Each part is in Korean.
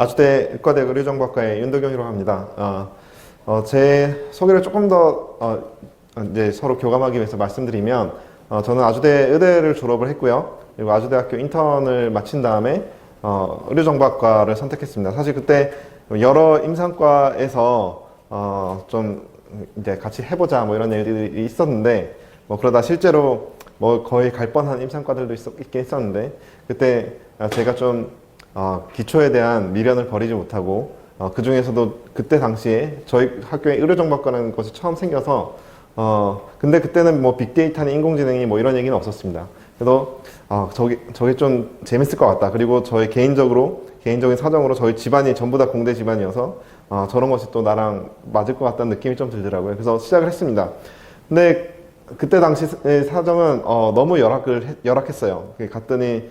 아주대 의과대 의료정보학과의 윤도경이라고 합니다. 제 소개를 조금 더 이제 서로 교감하기 위해서 말씀드리면, 저는 아주대 의대를 졸업을 했고요. 그리고 아주대학교 인턴을 마친 다음에 의료정보학과를 선택했습니다. 사실 그때 여러 임상과에서 좀 이제 같이 해보자 뭐 이런 얘기들이 있었는데, 뭐 그러다 실제로 뭐 거의 갈 뻔한 임상과들도 있긴 했었는데, 그때 제가 좀 기초에 대한 미련을 버리지 못하고, 그 중에서도 그때 당시에 저희 학교에 의료정보학과라는 것이 처음 생겨서, 근데 그때는 뭐 빅데이터니 인공지능이 뭐 이런 얘기는 없었습니다. 그래도 저게 좀 재밌을 것 같다. 그리고 저의 개인적인 사정으로 저희 집안이 전부 다 공대 집안이어서 저런 것이 또 나랑 맞을 것 같다는 느낌이 좀 들더라고요. 그래서 시작을 했습니다. 근데 그때 당시 사정은 너무 열악했어요. 갔더니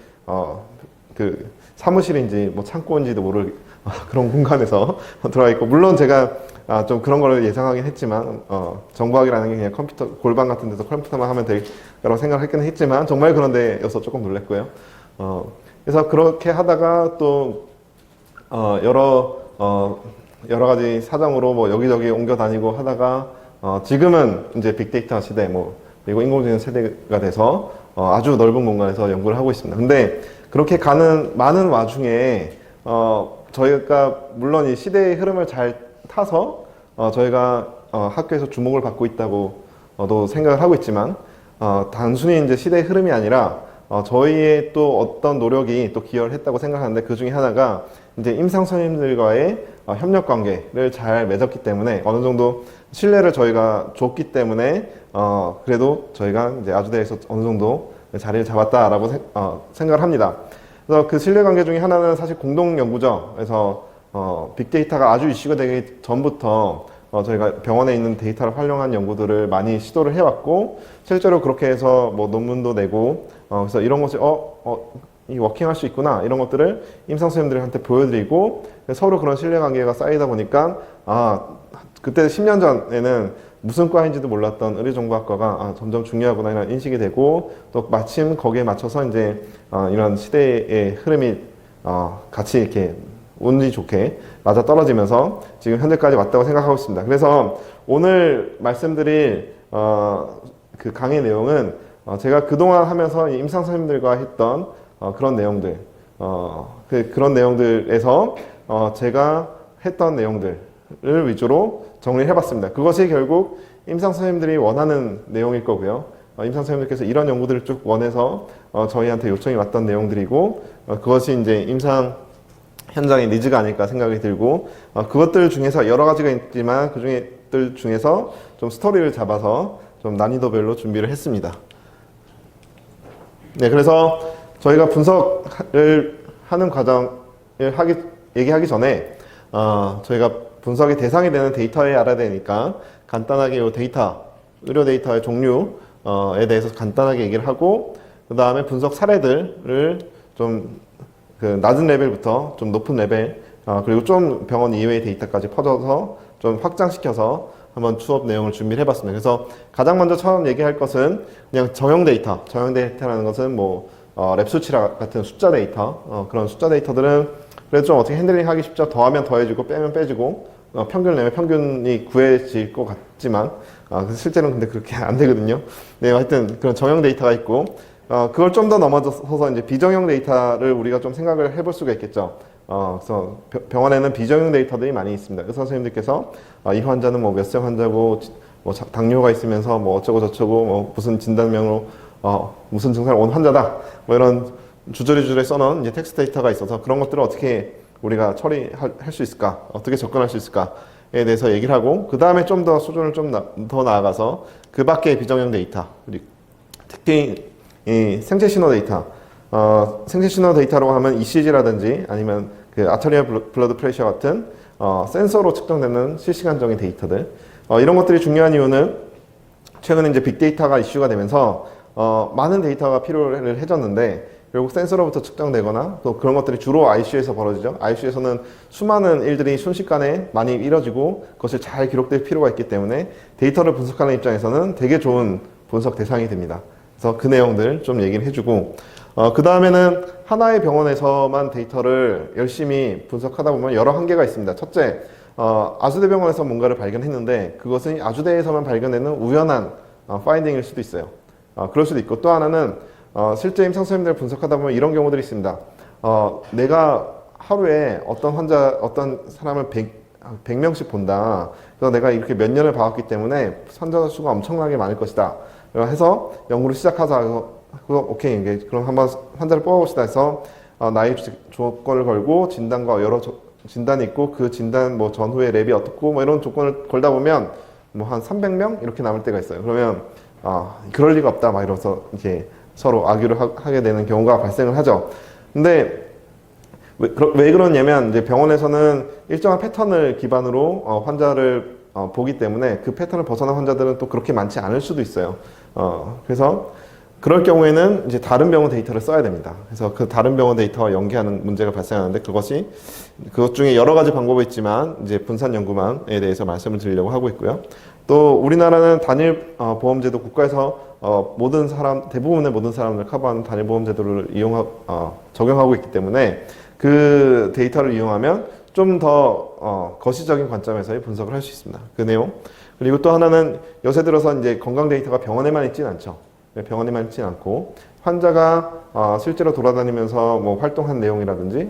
그 사무실인지 뭐 창고인지도 모를 그런 공간에서 들어가 있고, 물론 제가 좀 그런 걸 예상하긴 했지만, 정보학이라는 게 그냥 컴퓨터 골방 같은 데서 컴퓨터만 하면 될 거라고 생각을 했긴 했지만, 정말 그런 데여서 조금 놀랬고요. 그래서 그렇게 하다가 또 여러 가지 사정으로 뭐 여기저기 옮겨 다니고 하다가 지금은 이제 빅데이터 시대 그리고 인공지능 세대가 돼서 아주 넓은 공간에서 연구를 하고 있습니다. 근데 그렇게 가는 많은 와중에 저희가 물론 이 시대의 흐름을 잘 타서 저희가 학교에서 주목을 받고 있다고도 생각을 하고 있지만, 단순히 이제 시대의 흐름이 아니라 저희의 또 어떤 노력이 또 기여를 했다고 생각하는데, 그 중에 하나가 이제 임상 선생님들과의 협력 관계를 잘 맺었기 때문에, 어느 정도 신뢰를 저희가 줬기 때문에 그래도 저희가 이제 아주대에서 어느 정도 자리를 잡았다라고 생각을 합니다. 그래서 그 신뢰 관계 중에 하나는 사실 공동 연구죠. 그래서 빅데이터가 아주 이슈가 되기 전부터 저희가 병원에 있는 데이터를 활용한 연구들을 많이 시도를 해왔고, 실제로 그렇게 해서 뭐 논문도 내고, 그래서 이런 것이 이 워킹할 수 있구나, 이런 것들을 임상 선생님들한테 보여드리고, 서로 그런 신뢰 관계가 쌓이다 보니까 그때 10년 전에는 무슨 과인지도 몰랐던 의료정보학과가 점점 중요하구나 이런 인식이 되고, 또 마침 거기에 맞춰서 이제 이런 시대의 흐름이 같이 이렇게 운이 좋게 맞아 떨어지면서 지금 현재까지 왔다고 생각하고 있습니다. 그래서 오늘 말씀드릴 그 강의 내용은 제가 그동안 하면서 임상 선생님들과 했던 그런 내용들, 그런 내용들에서 제가 했던 내용들을 위주로 정리를 해봤습니다. 그것이 결국 임상 선생님들이 원하는 내용일 거고요. 임상 선생님들께서 이런 연구들을 쭉 원해서 저희한테 요청이 왔던 내용들이고, 그것이 이제 임상 현장의 니즈가 아닐까 생각이 들고, 그것들 중에서 여러 가지가 있지만 그 중에서 좀 스토리를 잡아서 좀 난이도별로 준비를 했습니다. 네, 그래서 저희가 분석을 하는 과정을 얘기하기 전에 저희가 분석의 대상이 되는 데이터에 알아야 되니까 간단하게 이 데이터, 의료 데이터의 종류에 대해서 간단하게 얘기를 하고, 그 다음에 분석 사례들을 좀 그 낮은 레벨부터 좀 높은 레벨, 그리고 좀 병원 이외의 데이터까지 퍼져서 좀 확장시켜서 한번 수업 내용을 준비를 해봤습니다. 그래서 가장 먼저 처음 얘기할 것은 그냥 정형 데이터라는 것은 뭐 랩 수치라 같은 숫자 데이터, 그런 숫자 데이터들은 그래도 좀 어떻게 핸들링 하기 쉽죠. 더하면 더해지고 빼면 빼지고, 평균을 내면 평균이 구해질 것 같지만 실제로는 근데 그렇게 안 되거든요. 네, 하여튼 그런 정형 데이터가 있고, 그걸 좀 더 넘어서서 이제 비정형 데이터를 우리가 좀 생각을 해볼 수가 있겠죠. 그래서 병원에는 비정형 데이터들이 많이 있습니다. 의사 선생님들께서 이 환자는 뭐 몇세 환자고, 뭐 당뇨가 있으면서 뭐 어쩌고 저쩌고, 뭐 무슨 진단명으로 무슨 증상을 온 환자다, 뭐 이런 주저리 써놓은 이제 텍스트 데이터가 있어서 그런 것들을 어떻게 우리가 처리할 수 있을까, 어떻게 접근할 수 있을까에 대해서 얘기를 하고, 그 다음에 좀 더 수준을 좀 더 나아가서 그 밖의 비정형 데이터, 특히 이 생체 신호 데이터, 생체 신호 데이터라고 하면 ECG라든지 아니면 그 아터리얼 블러드 프레셔 같은 센서로 측정되는 실시간적인 데이터들, 이런 것들이 중요한 이유는 최근에 이제 빅데이터가 이슈가 되면서 많은 데이터가 필요를 해졌는데, 결국 센서로부터 측정되거나 또 그런 것들이 주로 ICU에서 벌어지죠. ICU에서는 수많은 일들이 순식간에 많이 이뤄지고 그것을 잘 기록될 필요가 있기 때문에 데이터를 분석하는 입장에서는 되게 좋은 분석 대상이 됩니다. 그래서 그 내용들 좀 얘기를 해주고, 그 다음에는 하나의 병원에서만 데이터를 열심히 분석하다 보면 여러 한계가 있습니다. 첫째, 아주대병원에서 뭔가를 발견했는데 그것은 아주대에서만 발견되는 우연한 파인딩일 수도 있어요. 그럴 수도 있고, 또 하나는 실제 임상수험들을 분석하다 보면 이런 경우들이 있습니다. 내가 하루에 어떤 사람을 100명씩 본다. 그래서 내가 이렇게 몇 년을 봐왔기 때문에 환자 수가 엄청나게 많을 것이다. 해서 연구를 시작하자. 그래서 오케이, 그럼 한번 환자를 뽑아봅시다 해서 나이 조건을 걸고 진단과 여러 진단이 있고, 그 진단 뭐 전후에 랩이 어떻고 뭐 이런 조건을 걸다 보면 뭐 한 300명 이렇게 남을 때가 있어요. 그러면 그럴 리가 없다 막 이러면서 이렇게 서로 악유를 하게 되는 경우가 발생을 하죠. 근데 왜 그러냐면 이제 병원에서는 일정한 패턴을 기반으로 환자를 보기 때문에 그 패턴을 벗어난 환자들은 또 그렇게 많지 않을 수도 있어요. 그래서 그럴 경우에는 이제 다른 병원 데이터를 써야 됩니다. 그래서 그 다른 병원 데이터와 연계하는 문제가 발생하는데, 그것 중에 여러 가지 방법이 있지만 이제 분산 연구망에 대해서 말씀을 드리려고 하고 있고요. 또 우리나라는 단일 보험제도, 국가에서 대부분의 모든 사람을 커버하는 단일 보험제도를 적용하고 있기 때문에 그 데이터를 이용하면 좀 더 거시적인 관점에서의 분석을 할 수 있습니다. 그 내용. 그리고 또 하나는 요새 들어서 이제 건강 데이터가 병원에만 있지는 않죠. 병원에만 있지는 않고 환자가 실제로 돌아다니면서 뭐 활동한 내용이라든지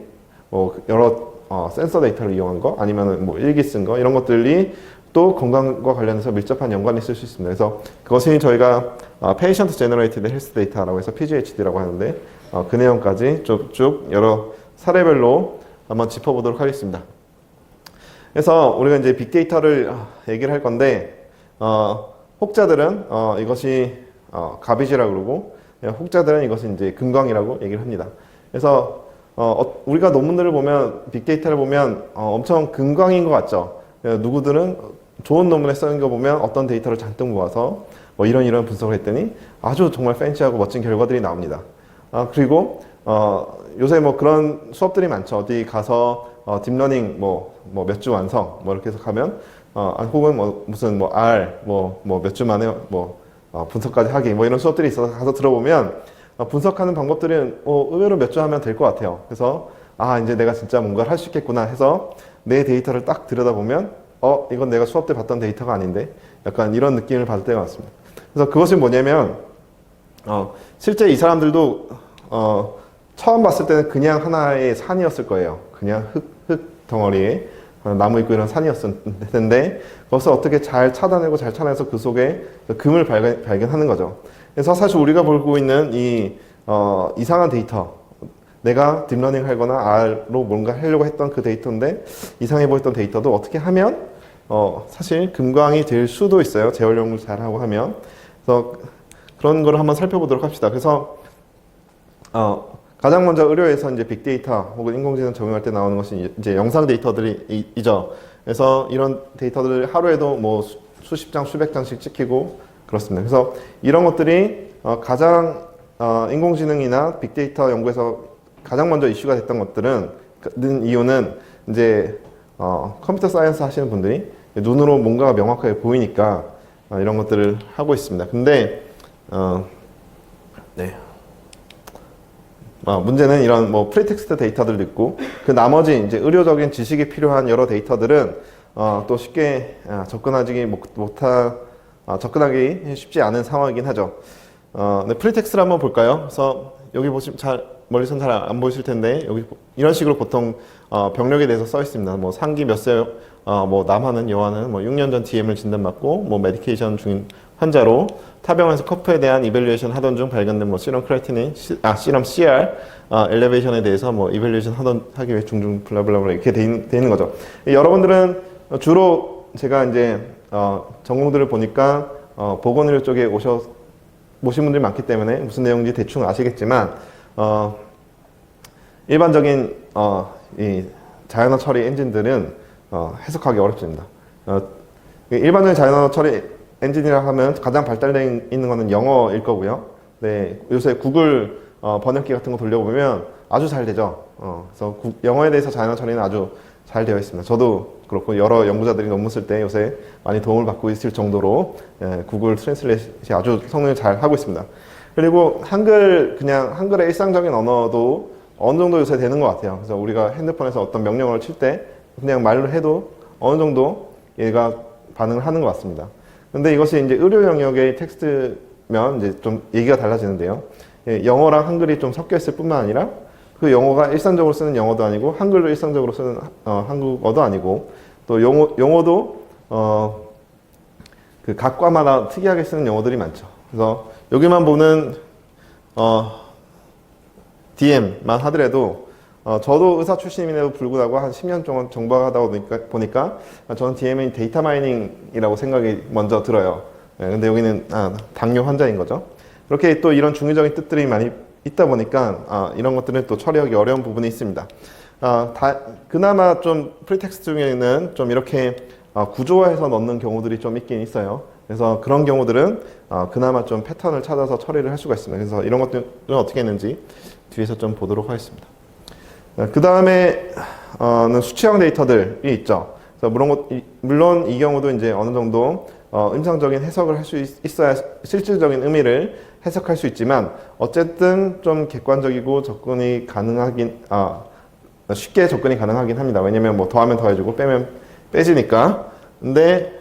뭐 여러 센서 데이터를 이용한 거, 아니면 뭐 일기 쓴 거, 이런 것들이 또 건강과 관련해서 밀접한 연관이 있을 수 있습니다. 그래서 그것이 저희가 Patient Generated Health Data라고 해서 PGHD라고 하는데, 그 내용까지 쭉쭉 여러 사례별로 한번 짚어보도록 하겠습니다. 그래서 우리가 이제 빅데이터를 얘기를 할 건데, 혹자들은 이것이 가비지라고 그러고, 혹자들은 이것이 이제 금광이라고 얘기를 합니다. 그래서 우리가 논문들을 보면, 빅데이터를 보면 엄청 금광인 것 같죠. 누구들은 좋은 논문에 쓰는 거 보면 어떤 데이터를 잔뜩 모아서 뭐 이런 분석을 했더니 아주 정말 팬시하고 멋진 결과들이 나옵니다. 그리고 요새 뭐 그런 수업들이 많죠. 어디 가서 딥러닝 뭐 몇 주 완성 뭐 이렇게 해서 가면 혹은 뭐 무슨 뭐 R 뭐 몇 주 만에 분석까지 하기 뭐 이런 수업들이 있어서 가서 들어보면 분석하는 방법들은 의외로 몇 주 하면 될 것 같아요. 그래서 이제 내가 진짜 뭔가를 할 수 있겠구나 해서 내 데이터를 딱 들여다보면 이건 내가 수업 때 봤던 데이터가 아닌데, 약간 이런 느낌을 받을 때가 많습니다. 그래서 그것이 뭐냐면 실제 이 사람들도 처음 봤을 때는 그냥 하나의 산이었을 거예요. 그냥 흙 덩어리에 나무 있고 이런 산이었을 텐데, 거기서 어떻게 잘 찾아내서 그 속에 금을 발견하는 거죠. 그래서 사실 우리가 보고 있는 이 이상한 데이터, 내가 딥러닝 하거나 R로 뭔가 하려고 했던 그 데이터인데 이상해 보였던 데이터도 어떻게 하면 사실 금광이 될 수도 있어요. 재활 연구를 잘하고 하면. 그래서 그런 거를 한번 살펴보도록 합시다. 그래서 가장 먼저 의료에서 이제 빅데이터 혹은 인공지능 적용할 때 나오는 것이 이제 영상 데이터들이죠. 그래서 이런 데이터들을 하루에도 뭐 수십 장, 수백 장씩 찍히고 그렇습니다. 그래서 이런 것들이 가장 인공지능이나 빅데이터 연구에서 가장 먼저 이슈가 됐던 이유는 이제 컴퓨터 사이언스 하시는 분들이 눈으로 뭔가가 명확하게 보이니까 이런 것들을 하고 있습니다. 근데 문제는 이런 뭐 프리텍스트 데이터들도 있고, 그 나머지 이제 의료적인 지식이 필요한 여러 데이터들은 또 쉽게 접근하기 쉽지 않은 상황이긴 하죠. 프리텍스트를 한번 볼까요? 그래서 여기 보시면 멀리서는 잘 안 보이실 텐데, 여기 이런 식으로 보통 병력에 대해서 써 있습니다. 뭐 상기 몇 세, 뭐 남하는 여하는 뭐 6년 전 DM을 진단받고 뭐 메디케이션 중인 환자로 타병원에서 커프에 대한 이밸류에이션 하던 중 발견된 뭐 시럼 크레아티닌, 시럼 CR 엘리베이션에 대해서 뭐 이밸류에이션 하기 위해 중중 블라블라블라 이렇게 돼 있는 거죠. 여러분들은 주로 제가 이제 전공들을 보니까 보건의료 쪽에 모신 분들이 많기 때문에 무슨 내용인지 대충 아시겠지만, 일반적인 이 자연어 처리 엔진들은 해석하기 어렵습니다. 일반적인 자연어 처리 엔진이라 하면 가장 발달되어 있는 것은 영어일 거고요. 네, 요새 구글 번역기 같은 거 돌려보면 아주 잘 되죠. 그래서 영어에 대해서 자연어 처리는 아주 잘 되어 있습니다. 저도 그렇고 여러 연구자들이 논문 쓸 때 요새 많이 도움을 받고 있을 정도로 구글 트랜슬레이트이 아주 성능을 잘 하고 있습니다. 그리고 그냥 한글의 일상적인 언어도 어느 정도 요새 되는 것 같아요. 그래서 우리가 핸드폰에서 어떤 명령어를 칠 때 그냥 말로 해도 어느 정도 얘가 반응을 하는 것 같습니다. 근데 이것이 이제 의료 영역의 텍스트면 이제 좀 얘기가 달라지는데요. 예, 영어랑 한글이 좀 섞여 있을 뿐만 아니라 그 영어가 일상적으로 쓰는 영어도 아니고 한글로 일상적으로 쓰는 한국어도 아니고 또 용어도 그 각 과마다 특이하게 쓰는 용어들이 많죠. 그래서 여기만 보는 DM만 하더라도 저도 의사 출신임에도 불구하고 한 10년 동안 정박하다 보니까 저는 DM이 데이터 마이닝이라고 생각이 먼저 들어요. 네, 근데 여기는 당뇨 환자인 거죠. 그렇게 또 이런 중의적인 뜻들이 많이 있다 보니까 이런 것들은 또 처리하기 어려운 부분이 있습니다. 그나마 좀 프리텍스트 중에는 좀 이렇게 구조화해서 넣는 경우들이 좀 있긴 있어요. 그래서 그런 경우들은 그나마 좀 패턴을 찾아서 처리를 할 수가 있습니다. 그래서 이런 것들은 어떻게 했는지 뒤에서 좀 보도록 하겠습니다. 그 다음에는 수치형 데이터들이 있죠. 그래서 물론 이 경우도 이제 어느 정도 임상적인 해석을 할 수 있어야 실질적인 의미를 해석할 수 있지만 어쨌든 좀 객관적이고 접근이 가능하긴 쉽게 접근이 가능하긴 합니다. 왜냐면 뭐 더하면 더해지고 빼면 빼지니까. 근데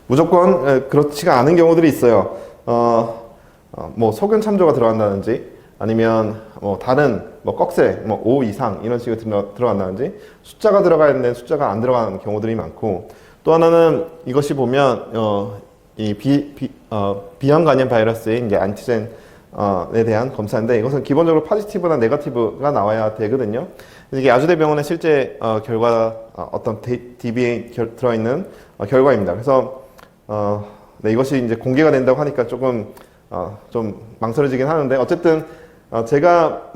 무조건 그렇지가 않은 경우들이 있어요. 뭐 소견 참조가 들어간다든지 아니면 뭐 다른 뭐 꺽쇠 뭐 5 이상 이런 식으로 들어간다든지 숫자가 들어가 있는데 숫자가 안 들어가는 경우들이 많고 또 하나는 이것이 보면 이 비형 간염 바이러스의 이제 안티젠에 대한 검사인데 이것은 기본적으로 포지티브나 네거티브가 나와야 되거든요. 이게 아주대병원의 실제 결과 어떤 DB에 들어있는 결과입니다. 그래서 네, 이것이 이제 공개가 된다고 하니까 조금 좀 망설여지긴 하는데 어쨌든 제가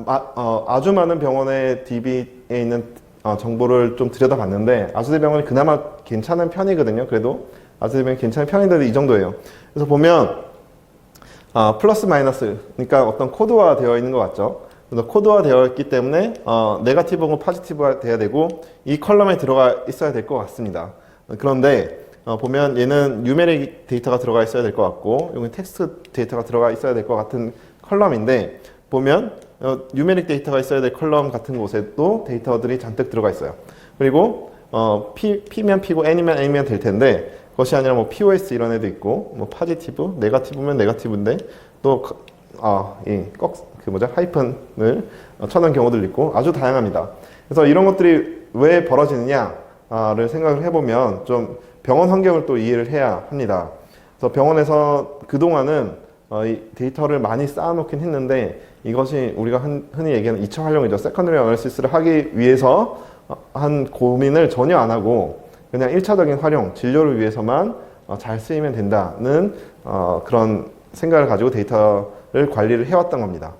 아주 많은 병원의 DB에 있는 정보를 좀 들여다봤는데 아주대병원이 그나마 괜찮은 편이거든요. 그래도 아주대병원이 괜찮은 편인데도 이 정도예요. 그래서 보면 플러스 마이너스 그러니까 어떤 코드화 되어 있는 것 같죠. 그래서 코드화 되어 있기 때문에 네거티브하고 포지티브가 돼야 되고 이 컬럼에 들어가 있어야 될 것 같습니다. 그런데 보면 얘는 뉴메릭 데이터가 들어가 있어야 될 것 같고 여기 텍스트 데이터가 들어가 있어야 될 것 같은 컬럼인데 보면 뉴메릭 데이터가 있어야 될 컬럼 같은 곳에도 데이터들이 잔뜩 들어가 있어요. 그리고 P면 P고 N이면 N이면 될 텐데 그것이 아니라 뭐 POS 이런 애도 있고 뭐 포지티브, 네거티브면 네거티브인데 또 하이픈을 쳐놓은 경우들 있고 아주 다양합니다. 그래서 이런 것들이 왜 벌어지느냐를 생각을 해보면 좀 병원 환경을 또 이해를 해야 합니다. 그래서 병원에서 그동안은 이 데이터를 많이 쌓아놓긴 했는데 이것이 우리가 흔히 얘기하는 2차 활용이죠. 세컨더리 어널리시스를 하기 위해서 한 고민을 전혀 안 하고 그냥 1차적인 활용, 진료를 위해서만 잘 쓰이면 된다는 그런 생각을 가지고 데이터를 관리를 해왔던 겁니다.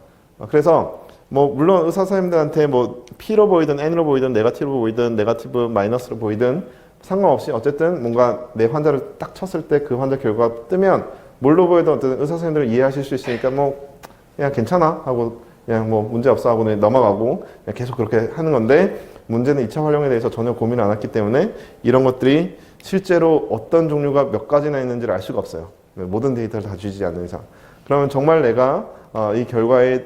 그래서 뭐 물론 의사 선생님들한테 뭐 P로 보이든 N으로 보이든 네거티브로 보이든 네거티브 마이너스로 보이든 상관없이 어쨌든 뭔가 내 환자를 딱 쳤을 때 그 환자 결과가 뜨면 뭘로 보여도 어쨌든 의사 선생님들을 이해하실 수 있으니까 뭐 그냥 괜찮아 하고 그냥 뭐 문제 없어 하고 넘어가고 그냥 계속 그렇게 하는 건데 문제는 2차 활용에 대해서 전혀 고민을 안 했기 때문에 이런 것들이 실제로 어떤 종류가 몇 가지나 있는지를 알 수가 없어요. 모든 데이터를 다 주지 않는 이상. 그러면 정말 내가 이 결과에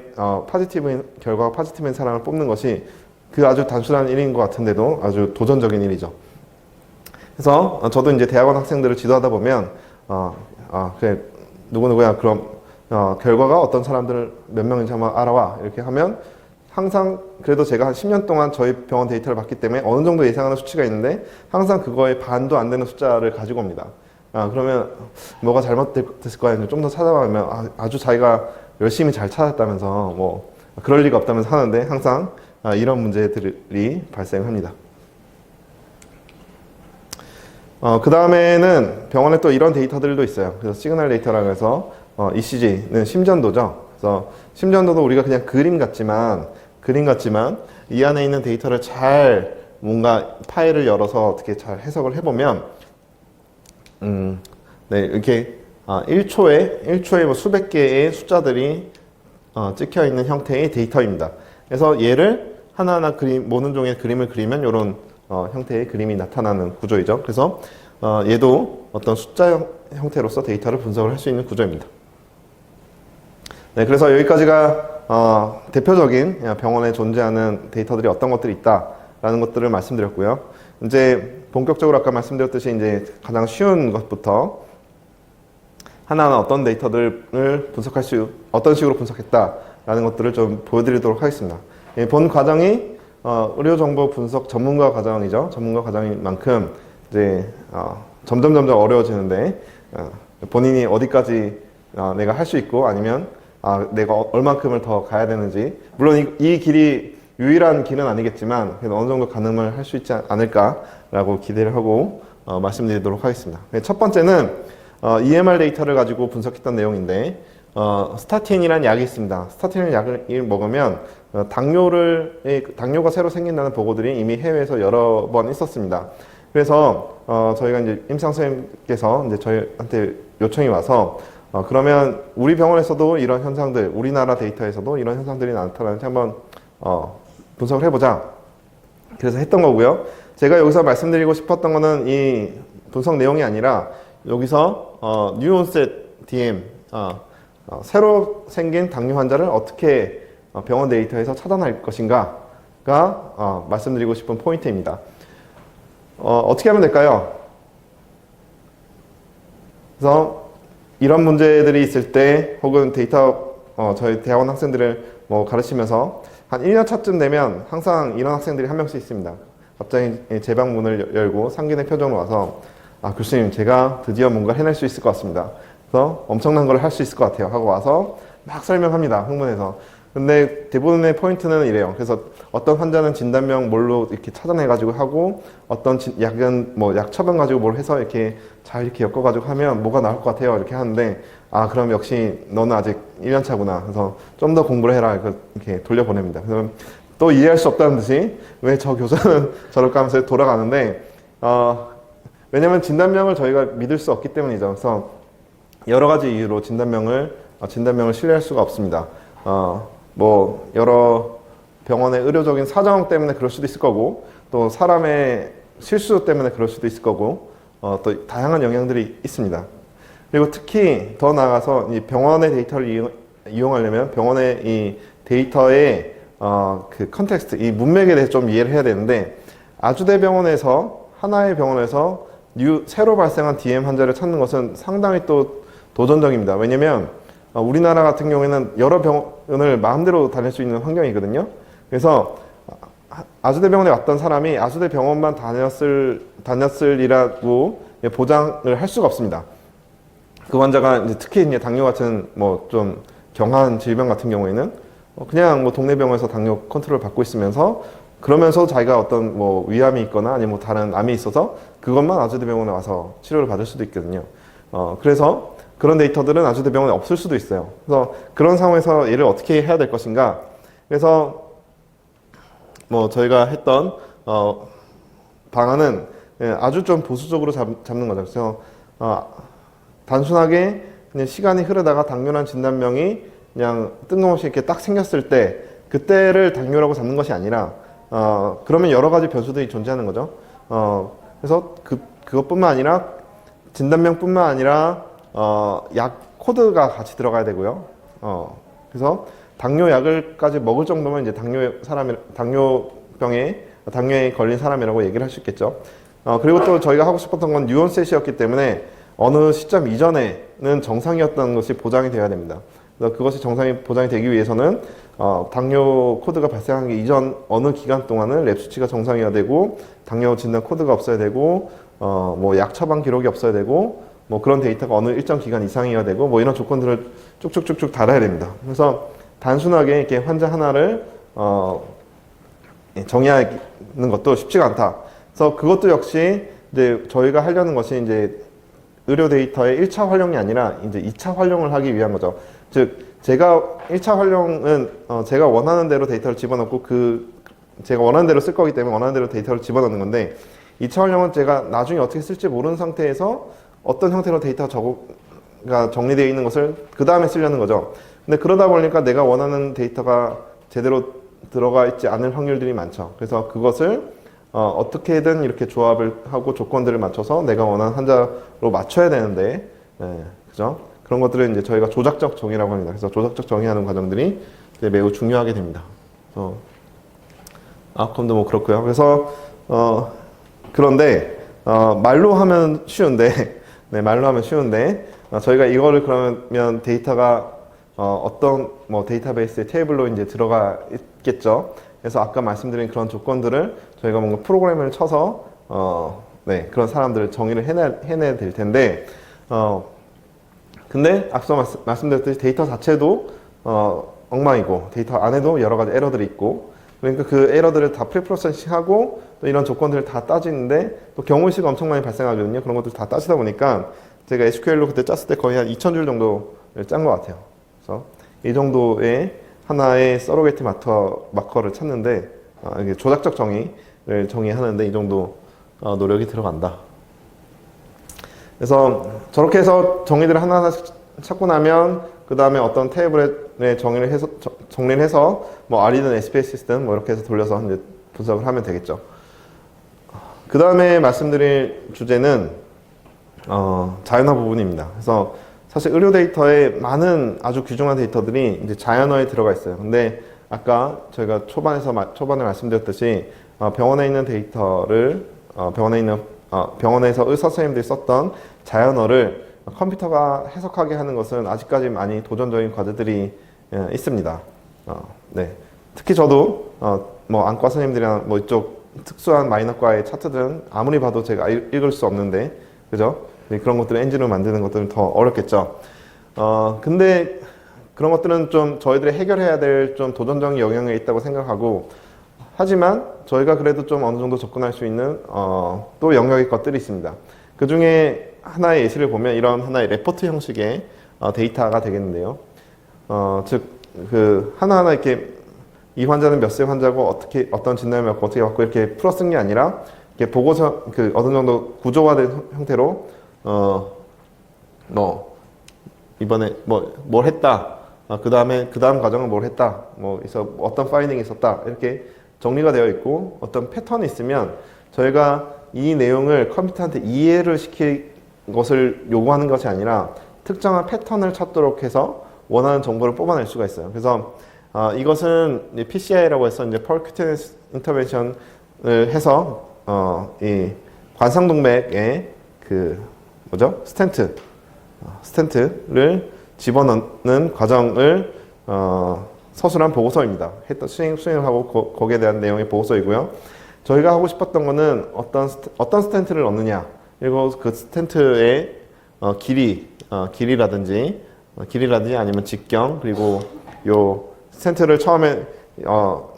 결과가 포지티브인 사람을 뽑는 것이 그 아주 단순한 일인 것 같은데도 아주 도전적인 일이죠. 그래서 저도 이제 대학원 학생들을 지도하다 보면 그래 누구누구야 그럼 결과가 어떤 사람들을 몇 명인지 한번 알아와 이렇게 하면 항상 그래도 제가 한 10년 동안 저희 병원 데이터를 봤기 때문에 어느 정도 예상하는 수치가 있는데 항상 그거의 반도 안 되는 숫자를 가지고 옵니다. 그러면 뭐가 잘못됐을 거야 좀 더 찾아보면 아주 자기가 열심히 잘 찾았다면서 뭐 그럴 리가 없다면서 하는데 항상 이런 문제들이 발생합니다. 그 다음에는 병원에 또 이런 데이터들도 있어요. 그래서 시그널 데이터라고 해서 ECG는 심전도죠. 그래서 심전도도 우리가 그냥 그림 같지만 이 안에 있는 데이터를 잘 뭔가 파일을 열어서 어떻게 잘 해석을 해보면 네, 이렇게 1초에 뭐 수백 개의 숫자들이 찍혀 있는 형태의 데이터입니다. 그래서 얘를 하나하나 모는 종의 그림을 그리면 이런 형태의 그림이 나타나는 구조이죠. 그래서 얘도 어떤 숫자 형태로서 데이터를 분석을 할 수 있는 구조입니다. 네, 그래서 여기까지가 대표적인 병원에 존재하는 데이터들이 어떤 것들이 있다라는 것들을 말씀드렸고요. 이제 본격적으로 아까 말씀드렸듯이 이제 가장 쉬운 것부터 하나하나 어떤 데이터들을 어떤 식으로 분석했다라는 것들을 좀 보여드리도록 하겠습니다. 본 과정이 의료정보 분석 전문가 과정이죠. 전문가 과정인 만큼 이제 점점 어려워지는데 본인이 어디까지 내가 할 수 있고 아니면 내가 얼만큼을 더 가야 되는지, 물론 이 길이 유일한 길은 아니겠지만 그래도 어느 정도 가늠을 할 수 있지 않을까라고 기대를 하고 말씀드리도록 하겠습니다. 첫 번째는 EMR 데이터를 가지고 분석했던 내용인데 스타틴이라는 약이 있습니다. 스타틴이라는 약을 먹으면 당뇨가 새로 생긴다는 보고들이 이미 해외에서 여러 번 있었습니다. 그래서 저희가 이제 임상 선생님께서 이제 저희한테 요청이 와서 그러면 우리 병원에서도 이런 현상들, 우리나라 데이터에서도 이런 현상들이 나타나는지 한번 분석을 해보자. 그래서 했던 거고요. 제가 여기서 말씀드리고 싶었던 거는 이 분석 내용이 아니라 여기서 뉴 온셋 DM, 새로 생긴 당뇨 환자를 어떻게 병원 데이터에서 차단할 것인가가 말씀드리고 싶은 포인트입니다. 어떻게 하면 될까요? 그래서 이런 문제들이 있을 때 혹은 데이터 저희 대학원 학생들을 가르치면서 한 1년 차쯤 되면 항상 이런 학생들이 한 명씩 있습니다. 갑자기 제 방 문을 열고 상기된 표정으로 와서 교수님, 제가 드디어 뭔가 해낼 수 있을 것 같습니다. 그래서 엄청난 걸 할 수 있을 것 같아요 하고 와서 막 설명합니다. 흥분해서. 근데 대부분의 포인트는 이래요. 그래서 어떤 환자는 진단명 뭘로 이렇게 찾아내가지고 하고, 어떤 약은 약 처방 가지고 뭘 해서 이렇게 잘 이렇게 엮어가지고 하면 뭐가 나올 것 같아요 이렇게 하는데, 그럼 역시 너는 아직 1년 차구나. 그래서 좀 더 공부를 해라. 이렇게 돌려보냅니다. 그래서 또 이해할 수 없다는 듯이 왜 저 교수는 저럴까 하면서 돌아가는데, 왜냐면 진단명을 저희가 믿을 수 없기 때문이죠. 그래서 여러 가지 이유로 진단명을 신뢰할 수가 없습니다. 여러 병원의 의료적인 사정 때문에 그럴 수도 있을 거고, 또 사람의 실수 때문에 그럴 수도 있을 거고, 또 다양한 영향들이 있습니다. 그리고 특히 더 나아가서 이 병원의 데이터를 이용하려면 병원의 이 데이터의 그 컨텍스트, 이 문맥에 대해서 좀 이해를 해야 되는데, 아주대병원에서 하나의 병원에서 새로 발생한 DM 환자를 찾는 것은 상당히 또 도전적입니다. 왜냐면 우리나라 같은 경우에는 여러 병원을 마음대로 다닐 수 있는 환경이거든요. 그래서 아주대병원에 왔던 사람이 아주대병원만 다녔을이라고 보장을 할 수가 없습니다. 그 환자가 이제 특히 이제 당뇨 같은 좀 경한 질병 같은 경우에는 그냥 동네 병원에서 당뇨 컨트롤 받고 있으면서, 그러면서 자기가 어떤 위암이 있거나 아니면 다른 암이 있어서 그것만 아주대병원에 와서 치료를 받을 수도 있거든요. 그래서 그런 데이터들은 아주대병원에 없을 수도 있어요. 그래서 그런 상황에서 얘를 어떻게 해야 될 것인가. 그래서 저희가 했던 방안은 아주 좀 보수적으로 잡는 거죠. 그래서 단순하게 그냥 시간이 흐르다가 당뇨란 진단명이 그냥 뜬금없이 이렇게 딱 생겼을 때 그때를 당뇨라고 잡는 것이 아니라 그러면 여러 가지 변수들이 존재하는 거죠. 그래서 그것뿐만 아니라 진단명뿐만 아니라 약 코드가 같이 들어가야 되고요. 그래서 당뇨약을까지 먹을 정도면 이제 당뇨에 걸린 사람이라고 얘기를 할 수 있겠죠. 그리고 또 저희가 하고 싶었던 건 뉴온셋이었기 때문에 어느 시점 이전에는 정상이었던 것이 보장이 되어야 됩니다. 그래서 그것이 보장이 되기 위해서는 당뇨 코드가 발생하기 이전 어느 기간 동안은 랩 수치가 정상이어야 되고, 당뇨 진단 코드가 없어야 되고, 약 처방 기록이 없어야 되고, 그런 데이터가 어느 일정 기간 이상이어야 되고, 이런 조건들을 쭉쭉쭉쭉 달아야 됩니다. 그래서 단순하게 이렇게 환자 하나를 정의하는 것도 쉽지가 않다. 그래서 그것도 역시 이제 저희가 하려는 것이 이제 의료 데이터의 1차 활용이 아니라 이제 2차 활용을 하기 위한 거죠. 즉, 제가 1차 활용은 제가 원하는 대로 데이터를 집어넣고 제가 원하는 대로 쓸 거기 때문에 원하는 대로 데이터를 집어넣는 건데, 2차 활용은 제가 나중에 어떻게 쓸지 모르는 상태에서 어떤 형태로 데이터가 정리되어 있는 것을 그 다음에 쓰려는 거죠. 근데 그러다 보니까 내가 원하는 데이터가 제대로 들어가 있지 않을 확률들이 많죠. 그래서 그것을 어떻게든 이렇게 조합을 하고 조건들을 맞춰서 내가 원하는 한자로 맞춰야 되는데, 그죠? 그런 것들을 이제 저희가 조작적 정의라고 합니다. 그래서 조작적 정의하는 과정들이 이제 매우 중요하게 됩니다. 아웃컴도 뭐 그렇고요. 그래서 그런데 말로 하면 쉬운데, 네, 말로 하면 쉬운데 저희가 이거를 그러면 데이터가 어떤 뭐 데이터베이스의 테이블로 이제 들어가 있겠죠. 그래서 아까 말씀드린 그런 조건들을 저희가 뭔가 프로그램을 쳐서 네, 그런 사람들을 정의를 해내야 될 텐데 근데 앞서 말씀드렸듯이 데이터 자체도 엉망이고 데이터 안에도 여러 가지 에러들이 있고 그러니까 그 에러들을 다 프리프로세싱하고 또 이런 조건들을 다 따지는데 또 경우의수가 엄청 많이 발생하거든요. 그런 것들 다 따지다 보니까 제가 SQL로 그때 짰을 때 거의 한 2,000줄 정도를 짠 것 같아요. 그래서 이 정도의 하나의 서로게이트 마커를 찾는데 이게 조작적 정의를 정의하는데 이 정도 노력이 들어간다. 그래서 저렇게 해서 정의들을 하나하나 찾고 나면 그 다음에 어떤 테이블에 정리를 해서 뭐 R이든 SPSS든 뭐 이렇게 해서 돌려서 이제 분석을 하면 되겠죠. 그 다음에 말씀드릴 주제는 자연어 부분입니다. 그래서 사실 의료 데이터에 많은 아주 귀중한 데이터들이 이제 자연어에 들어가 있어요. 근데 아까 저희가 초반에 말씀드렸듯이 병원에 있는 데이터를 병원에서 의사 선생님들이 썼던 자연어를 컴퓨터가 해석하게 하는 것은 아직까지 많이 도전적인 과제들이 있습니다. 네. 특히 저도 뭐 안과 선생님들이나 뭐 이쪽 특수한 마이너과의 차트들은 아무리 봐도 제가 읽을 수 없는데, 그죠? 그런 것들을 엔진으로 만드는 것들은 더 어렵겠죠. 근데 그런 것들은 좀 저희들이 해결해야 될 좀 도전적인 영역에 있다고 생각하고, 하지만 저희가 그래도 좀 어느 정도 접근할 수 있는 또 영역의 것들이 있습니다. 그 중에 하나의 예시를 보면 이런 하나의 레포트 형식의 데이터가 되겠는데요. 즉, 그 하나하나 이렇게 이 환자는 몇 세 환자고 어떻게 어떤 진단을 받고 어떻게 받고 이렇게 풀어 쓴 게 아니라 이렇게 보고서 그 어느 정도 구조화된 형태로 뭐 이번에 뭘 했다. 그 다음 과정은 뭘 했다. 뭐 어떤 파인딩이 있었다. 이렇게 정리가 되어 있고 어떤 패턴이 있으면 저희가 이 내용을 컴퓨터한테 이해를 시킬 것을 요구하는 것이 아니라 특정한 패턴을 찾도록 해서 원하는 정보를 뽑아낼 수가 있어요. 그래서 이것은 PCI라고 해서 이제 Percutaneous Intervention을 해서 이 관상동맥에 그 뭐죠? 스텐트를 집어넣는 과정을 서술한 보고서입니다. 수행을 하고 거기에 대한 내용의 보고서이고요. 저희가 하고 싶었던 거는 어떤 스텐트를 넣느냐, 그리고 그 스텐트의 길이라든지 아니면 직경, 그리고 요 스텐트를 처음에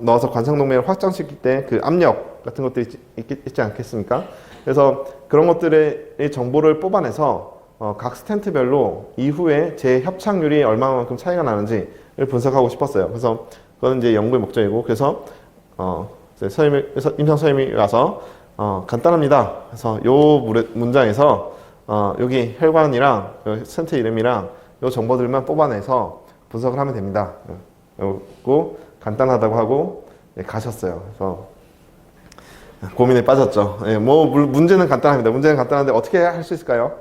넣어서 관상동맥을 확장시킬 때 그 압력 같은 것들이 있지 않겠습니까? 그래서 그런 것들의 정보를 뽑아내서 각 스텐트별로 이후에 재협착률이 얼마만큼 차이가 나는지를 분석하고 싶었어요. 그래서 그건 이제 연구의 목적이고, 그래서 임상 선생님이 와서 간단합니다. 그래서 요 문장에서 여기 혈관이랑 스텐트 이름이랑 요 정보들만 뽑아내서 분석을 하면 됩니다. 그리고 간단하다고 하고 가셨어요. 그래서 고민에 빠졌죠. 뭐 문제는 간단합니다. 문제는 간단한데 어떻게 할 수 있을까요?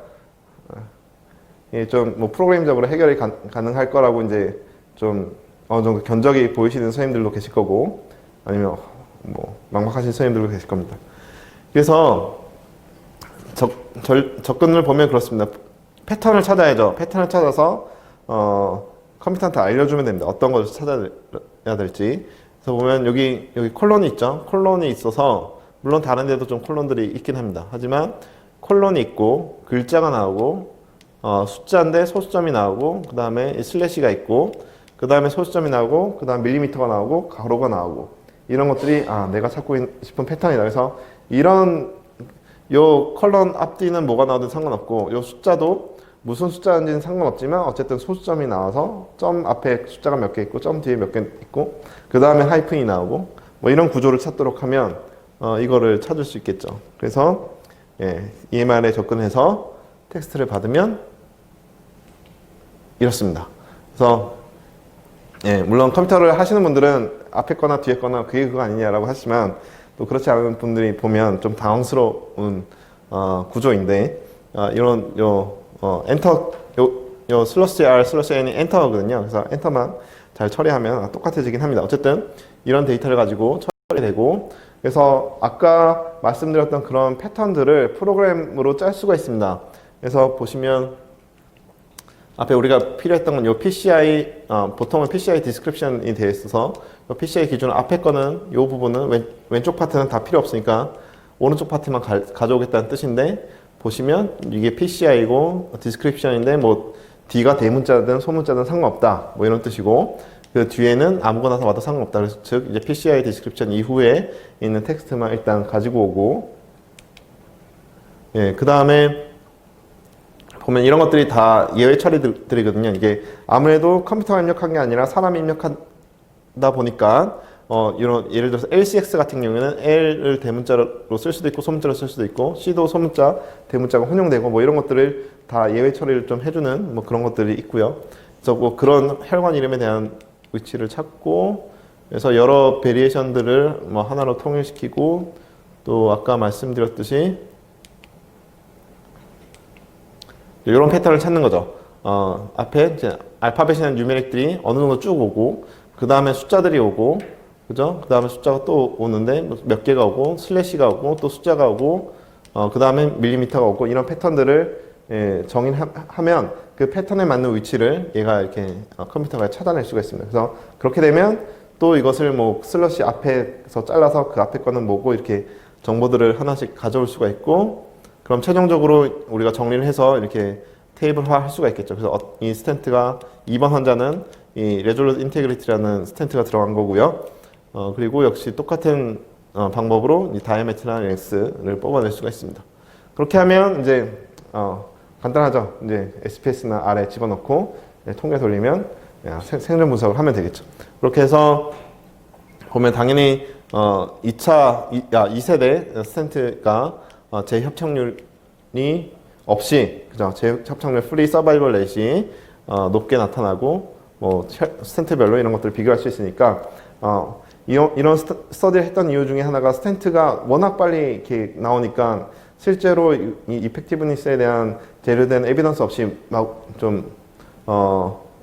좀 뭐 프로그램적으로 해결이 가능할 거라고 이제 좀 어느 정도 견적이 보이시는 선생님들도 계실 거고, 아니면 뭐 막막하신 선생님들도 계실 겁니다. 그래서 접근을 보면 그렇습니다. 패턴을 찾아야죠. 패턴을 찾아서 컴퓨터한테 알려주면 됩니다. 어떤 것을 찾아야 될지. 그래서 보면 여기 콜론이 있죠. 콜론이 있어서 물론 다른 데도 좀 콜론들이 있긴 합니다. 하지만 콜론이 있고 글자가 나오고 숫자인데 소수점이 나오고, 그 다음에 슬래시가 있고, 그 다음에 소수점이 나오고, 그 다음 밀리미터가 나오고, 가로가 나오고, 이런 것들이 내가 찾고 싶은 패턴이다. 그래서 요 컬런 앞뒤는 뭐가 나오든 상관없고, 요 숫자도 무슨 숫자인지는 상관없지만 어쨌든 소수점이 나와서 점 앞에 숫자가 몇 개 있고 점 뒤에 몇 개 있고 그 다음에 하이픈이 나오고 뭐 이런 구조를 찾도록 하면 이거를 찾을 수 있겠죠. 그래서 EMR에 접근해서 텍스트를 받으면 이렇습니다. 그래서 물론 컴퓨터를 하시는 분들은 앞에 거나 뒤에 거나 그게 그거 아니냐라고 하시지만 또 그렇지 않은 분들이 보면 좀 당황스러운 구조인데 이런 엔터 요 슬러시 R 슬러시 N이 엔터거든요. 그래서 엔터만 잘 처리하면 똑같아지긴 합니다. 어쨌든 이런 데이터를 가지고 처리되고, 그래서 아까 말씀드렸던 그런 패턴들을 프로그램으로 짤 수가 있습니다. 그래서 보시면 앞에 우리가 필요했던 건 요 PCI, 보통은 PCI 디스크립션이 되어 있어서 요 PCI 기준 앞에 거는 요 부분은 왼쪽 파트는 다 필요 없으니까 오른쪽 파트만 가져오겠다는 뜻인데, 보시면 이게 PCI고 디스크립션인데 뭐 D가 대문자든 소문자든 상관없다 뭐 이런 뜻이고, 그 뒤에는 아무거나 와도 상관없다. 그래서 즉 이제 PCI 디스크립션 이후에 있는 텍스트만 일단 가지고 오고, 예, 그 다음에 보면 이런 것들이 다 예외 처리들이거든요. 이게 아무래도 컴퓨터가 입력한 게 아니라 사람이 입력하다 보니까 이런 예를 들어서 LCX 같은 경우에는 L을 대문자로 쓸 수도 있고 소문자로 쓸 수도 있고, C도 소문자, 대문자가 혼용되고 뭐 이런 것들을 다 예외 처리를 좀 해주는 뭐 그런 것들이 있고요. 그래서 뭐 그런 혈관 이름에 대한 위치를 찾고, 그래서 여러 베리에이션들을 뭐 하나로 통일시키고, 또 아까 말씀드렸듯이 이런 패턴을 찾는 거죠. 앞에 이제 알파벳이나 뉴메릭들이 어느 정도 쭉 오고, 그 다음에 숫자들이 오고, 그죠? 그 다음에 숫자가 또 오는데 몇 개가 오고, 슬래시가 오고, 또 숫자가 오고, 그 다음에 밀리미터가 오고, 이런 패턴들을 정의하면 그 패턴에 맞는 위치를 얘가 이렇게 컴퓨터가 찾아낼 수가 있습니다. 그래서 그렇게 되면 또 이것을 뭐 슬러시 앞에서 잘라서 그 앞에 거는 뭐고 이렇게 정보들을 하나씩 가져올 수가 있고, 그럼 최종적으로 우리가 정리를 해서 이렇게 테이블화 할 수가 있겠죠. 그래서 이 스텐트가 2번 환자는 이 Resolute Integrity라는 스텐트가 들어간 거고요. 그리고 역시 똑같은 방법으로 이 다이아메트나 랭스를 뽑아낼 수가 있습니다. 그렇게 하면 이제 간단하죠. 이제 SPS나 R에 집어넣고 통계 돌리면 생존 분석을 하면 되겠죠. 그렇게 해서 보면 당연히 2세대 스텐트가 재협착률이 없이, 그죠? 재협착률 프리 서바이벌 렛이 높게 나타나고, 뭐 스텐트별로 이런 것들을 비교할 수 있으니까 이런 스터디를 했던 이유 중에 하나가 스텐트가 워낙 빨리 이렇게 나오니까 실제로 이 이펙티브니스에 대한 제대로된 에비던스 없이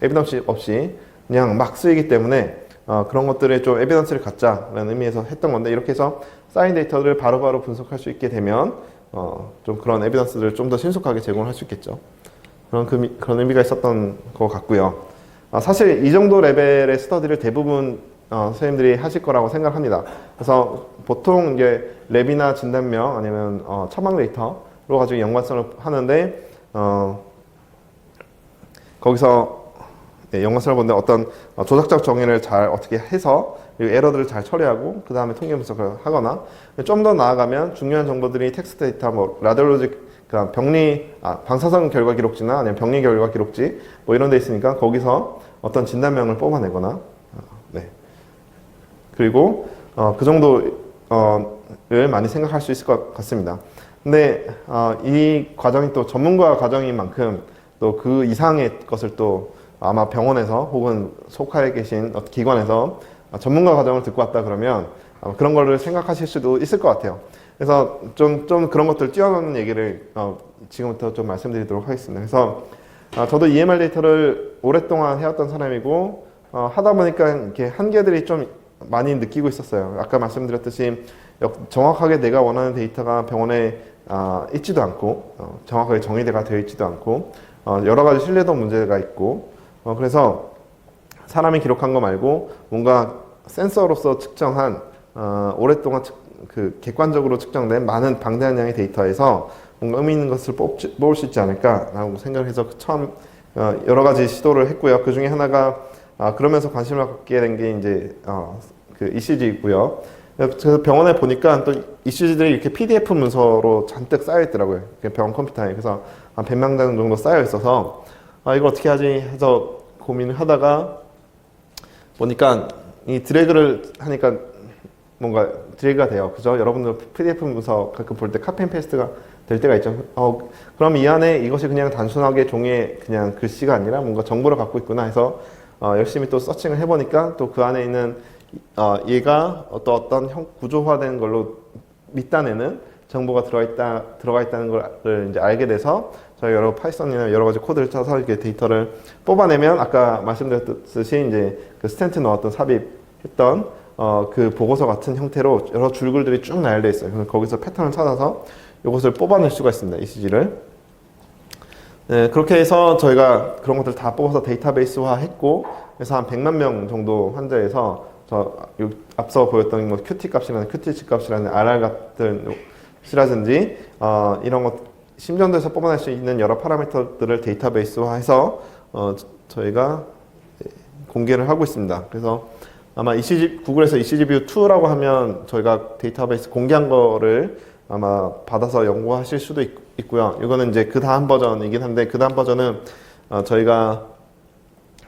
에비던스 없이 그냥 막 쓰이기 때문에 그런 것들에 좀 에비던스를 갖자라는 의미에서 했던 건데, 이렇게 해서 쌓인 데이터를 바로바로 분석할 수 있게 되면 좀 그런 에비던스를 좀 더 신속하게 제공할 수 있겠죠. 그런 의미가 있었던 것 같고요. 사실 이 정도 레벨의 스터디를 대부분 선생님들이 하실 거라고 생각합니다. 그래서 보통 이제 랩이나 진단명 아니면 처방 데이터로 가지고 연관성을 하는데, 거기서 연관성을 보는데 어떤 조작적 정의를 잘 어떻게 해서 그리고 에러들을 잘 처리하고 그 다음에 통계 분석을 하거나, 좀 더 나아가면 중요한 정보들이 텍스트 데이터, 뭐 라디올로직, 그러니까 방사선 결과 기록지나 아니면 병리 결과 기록지 뭐 이런 데 있으니까 거기서 어떤 진단명을 뽑아내거나, 네. 그리고 그 정도를 많이 생각할 수 있을 것 같습니다. 근데 이 과정이 또 전문가 과정인 만큼 또 그 이상의 것을 또 아마 병원에서 혹은 속하에 계신 기관에서 전문가 과정을 듣고 왔다 그러면 그런 거를 생각하실 수도 있을 것 같아요. 그래서 좀 그런 것들 뛰어넘는 얘기를 지금부터 좀 말씀드리도록 하겠습니다. 그래서 저도 EMR 데이터를 오랫동안 해왔던 사람이고, 하다 보니까 이렇게 한계들이 좀 많이 느끼고 있었어요. 아까 말씀드렸듯이 정확하게 내가 원하는 데이터가 병원에 있지도 않고, 정확하게 정의가 되어 있지도 않고, 여러 가지 신뢰도 문제가 있고, 그래서 사람이 기록한 거 말고 뭔가 센서로서 측정한 오랫동안 그 객관적으로 측정된 많은 방대한 양의 데이터에서 뭔가 의미 있는 것을 뽑을 수 있지 않을까라고 생각을 해서 처음 여러 가지 시도를 했고요. 그 중에 하나가 그러면서 관심을 갖게 된 게 이제 그 ECG이고요. 그래서 병원에 보니까 또 ECG들이 이렇게 PDF 문서로 잔뜩 쌓여 있더라고요. 병원 컴퓨터에. 그래서 한 100만 장 정도 쌓여 있어서 이걸 어떻게 하지 해서 고민을 하다가 보니까 이 드래그를 하니까 뭔가 드래그가 돼요. 그죠? 여러분들 PDF 문서 가끔 볼 때 카피 앤 페이스트가 될 때가 있죠. 그럼 이 안에 이것이 그냥 단순하게 종이에 그냥 글씨가 아니라 뭔가 정보를 갖고 있구나 해서 열심히 또 서칭을 해보니까 또 그 안에 있는 얘가 어떤 구조화된 걸로 밑단에는 정보가 들어가 있다는 걸 이제 알게 돼서 저희 여러 파이썬이나 여러 가지 코드를 짜서 이렇게 데이터를 뽑아내면 아까 말씀드렸듯이 이제 그 스탠트 넣었던 삽입했던 그 보고서 같은 형태로 여러 줄글들이 쭉 나열되어 있어요. 그래서 거기서 패턴을 찾아서 이것을 뽑아낼 수가 있습니다. ECG를. 네, 그렇게 해서 저희가 그런 것들 다 뽑아서 데이터베이스화 했고, 그래서 한 100만 명 정도 환자에서 앞서 보였던 뭐 QT 값이라는 QTC 값이라는 RR 같은 시라든지 이런 것 심전도에서 뽑아낼 수 있는 여러 파라미터들을 데이터베이스화해서 저희가 공개를 하고 있습니다. 그래서 아마 구글에서 ECG 뷰 2라고 하면 저희가 데이터베이스 공개한 거를 아마 받아서 연구하실 수도 있고요. 이거는 이제 그 다음 버전이긴 한데 그 다음 버전은 저희가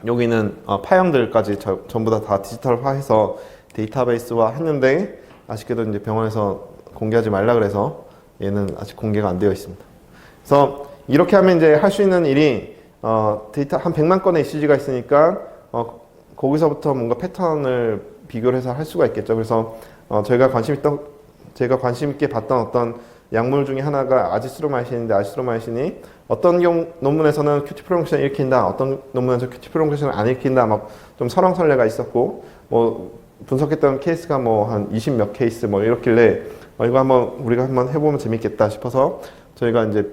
여기는 파형들까지 전부 다 디지털화해서 데이터베이스화 했는데 아쉽게도 이제 병원에서 공개하지 말라 그래서 얘는 아직 공개가 안 되어 있습니다. 그래서 이렇게 하면 이제 할 수 있는 일이 데이터 한 100만 건의 ECG가 있으니까 거기서부터 뭔가 패턴을 비교를 해서 할 수가 있겠죠. 그래서 제가 관심 있게 봤던 어떤 약물 중에 하나가 아지스로마이신인데 아지스로마이신이 어떤 논문에서는 QT 프롤ong션을 일으킨다, 어떤 논문에서 QT 프롤ong션을 안 일으킨다, 막 좀 설왕설래가 있었고, 뭐 분석했던 케이스가 뭐 한 20 몇 케이스 뭐 이렇길래 이거 우리가 한번 해보면 재밌겠다 싶어서 저희가 이제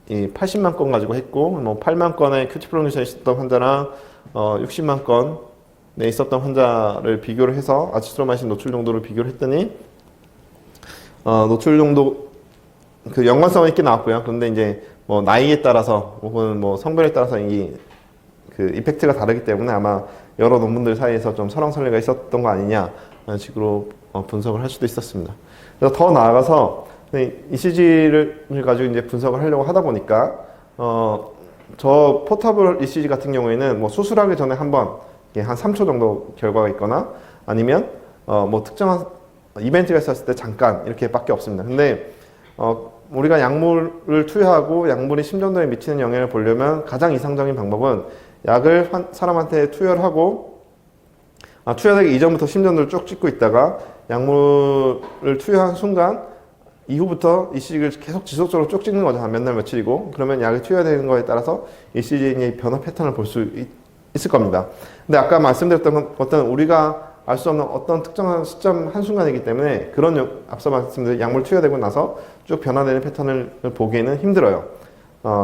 이 80만 건 가지고 했고, 뭐 8만 건의 QT 프롤ong션이 있었던 환자랑 60만 건에 있었던 환자를 비교를 해서 아지스로마이신 노출 정도를 비교를 했더니 노출 정도 그 연관성은 있게 나왔고요. 그런데 이제 뭐 나이에 따라서 혹은 뭐 성별에 따라서 그 이펙트가 다르기 때문에 아마 여러 논문들 사이에서 좀 설왕설래가 있었던 거 아니냐 라는 식으로 분석을 할 수도 있었습니다. 그래서 더 나아가서 ECG를 가지고 이제 분석을 하려고 하다 보니까 저 포터블 ECG 같은 경우에는 뭐 수술하기 전에 한번 한 3초 정도 결과가 있거나 아니면 뭐 특정한 이벤트가 있었을 때 잠깐 이렇게밖에 없습니다. 근데 우리가 약물을 투여하고 약물이 심전도에 미치는 영향을 보려면 가장 이상적인 방법은 약을 사람한테 투여를 하고 투여되기 이전부터 심전도를 쭉 찍고 있다가 약물을 투여한 순간 이후부터 ECG를 계속 지속적으로 쭉 찍는 거죠. 한 몇 날 며칠이고 그러면 약이 투여되는 거에 따라서 ECG의 변화 패턴을 볼 수 있을 겁니다. 근데 아까 말씀드렸던 어떤 우리가 알 수 없는 어떤 특정한 시점 한순간이기 때문에 앞서 말씀드린 약물 투여되고 나서 쭉 변화되는 패턴을 보기에는 힘들어요.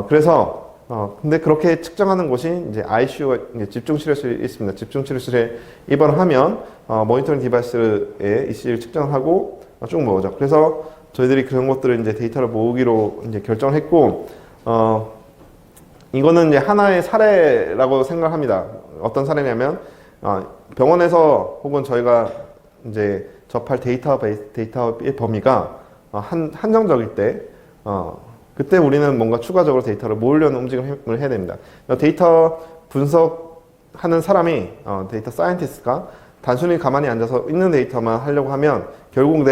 그래서 근데 그렇게 측정하는 곳이 이제 ICU가 이제 집중치료실에 있습니다. 집중치료실에 입원을 하면 모니터링 디바이스에 ECG를 측정을 하고 쭉 모으죠. 그래서 저희들이 그런 것들을 이제 데이터를 모으기로 이제 결정을 했고 이거는 이제 하나의 사례라고 생각합니다. 어떤 사례냐면 병원에서 혹은 저희가 이제 접할 데이터의 범위가 한정적일 때 그때 우리는 뭔가 추가적으로 데이터를 모으려는 움직임을 해야 됩니다. 데이터 분석하는 사람이 데이터 사이언티스트가 단순히 가만히 앉아서 있는 데이터만 하려고 하면 결국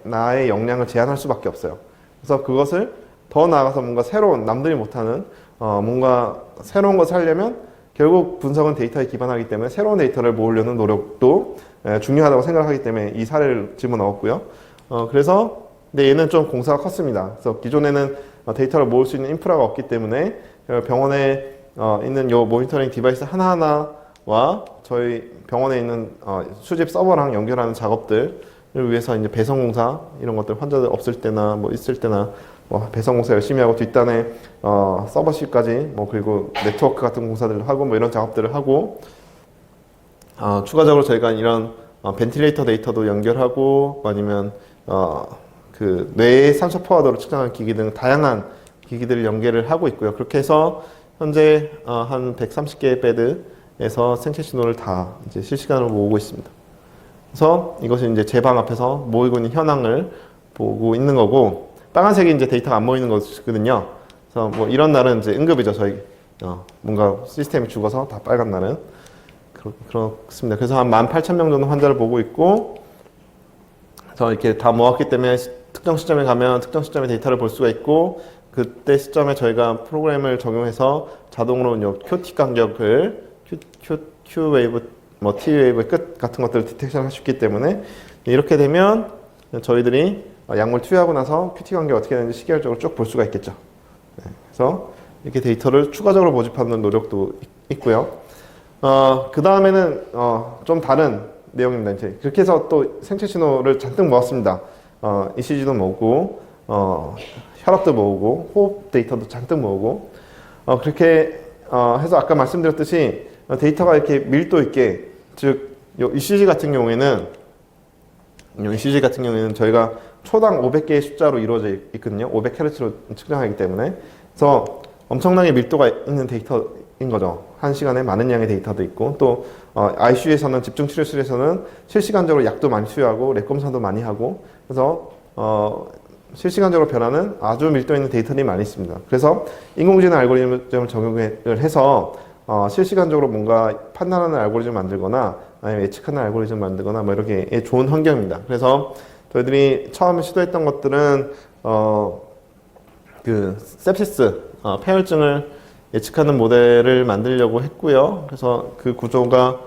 나의 역량을 제한할 수밖에 없어요. 그래서 그것을 더 나아가서 뭔가 새로운 남들이 못하는 뭔가 새로운 것을 하려면 결국 분석은 데이터에 기반하기 때문에 새로운 데이터를 모으려는 노력도 중요하다고 생각하기 때문에 이 사례를 집어넣었고요. 그래서 근데 얘는 좀 공사가 컸습니다. 그래서 기존에는 데이터를 모을 수 있는 인프라가 없기 때문에 병원에 있는 요 모니터링 디바이스 하나하나와 저희 병원에 있는 수집 서버랑 연결하는 작업들을 위해서 이제 배송 공사 이런 것들 환자들 없을 때나 뭐 있을 때나 뭐 배송 공사 열심히 하고 뒷단에 서버실까지 뭐 그리고 네트워크 같은 공사들을 하고 뭐 이런 작업들을 하고 추가적으로 저희가 이런 벤틸레이터 데이터도 연결하고 아니면 그 뇌의 산소 포화도를 측정하는 기기 등 다양한 기기들을 연결을 하고 있고요. 그렇게 해서 현재 한 130개의 베드에서 생체 신호를 다 이제 실시간으로 모으고 있습니다. 그래서 이것이 이제 제 방 앞에서 모이고 있는 현황을 보고 있는 거고 빨간색이 이제 데이터가 안 모이는 것이거든요. 그래서 뭐 이런 날은 이제 응급이죠. 저희 뭔가 시스템이 죽어서 다 빨간 날은 그렇습니다. 그래서 한 18,000명 정도 환자를 보고 있고 그래서 이렇게 다 모았기 때문에 특정 시점에 가면 특정 시점에 데이터를 볼 수가 있고 그때 시점에 저희가 프로그램을 적용해서 자동으로 QT 간격을 Q 웨이브 뭐 T웨이브의 끝 같은 것들을 디텍션 할 수 있기 때문에 이렇게 되면 저희들이 약물 투여하고 나서 QT 관계가 어떻게 되는지 시계열적으로 쭉 볼 수가 있겠죠. 네, 그래서 이렇게 데이터를 추가적으로 모집하는 노력도 있고요. 그 다음에는 좀 다른 내용입니다. 이제 그렇게 해서 또 생체 신호를 잔뜩 모았습니다. ECG도 모으고 혈압도 모으고 호흡 데이터도 잔뜩 모으고 그렇게 해서 아까 말씀드렸듯이 데이터가 이렇게 밀도 있게, 즉 ECG 같은 경우에는 저희가 초당 500개의 숫자로 이루어져 있거든요. 500Hz로 측정하기 때문에. 그래서 엄청나게 밀도가 있는 데이터인 거죠. 한 시간에 많은 양의 데이터도 있고, 또 ICU에서는, 집중치료실에서는 실시간적으로 약도 많이 투여하고 랩 검사도 많이 하고, 그래서 실시간적으로 변하는 아주 밀도 있는 데이터들이 많이 있습니다. 그래서 인공지능 알고리즘을 적용을 해서 실시간적으로 뭔가 판단하는 알고리즘 만들거나 아니면 예측하는 알고리즘 만들거나 뭐 이렇게 좋은 환경입니다. 그래서 저희들이 처음에 시도했던 것들은 그 sepsis 폐혈증을 예측하는 모델을 만들려고 했고요. 그래서 그 구조가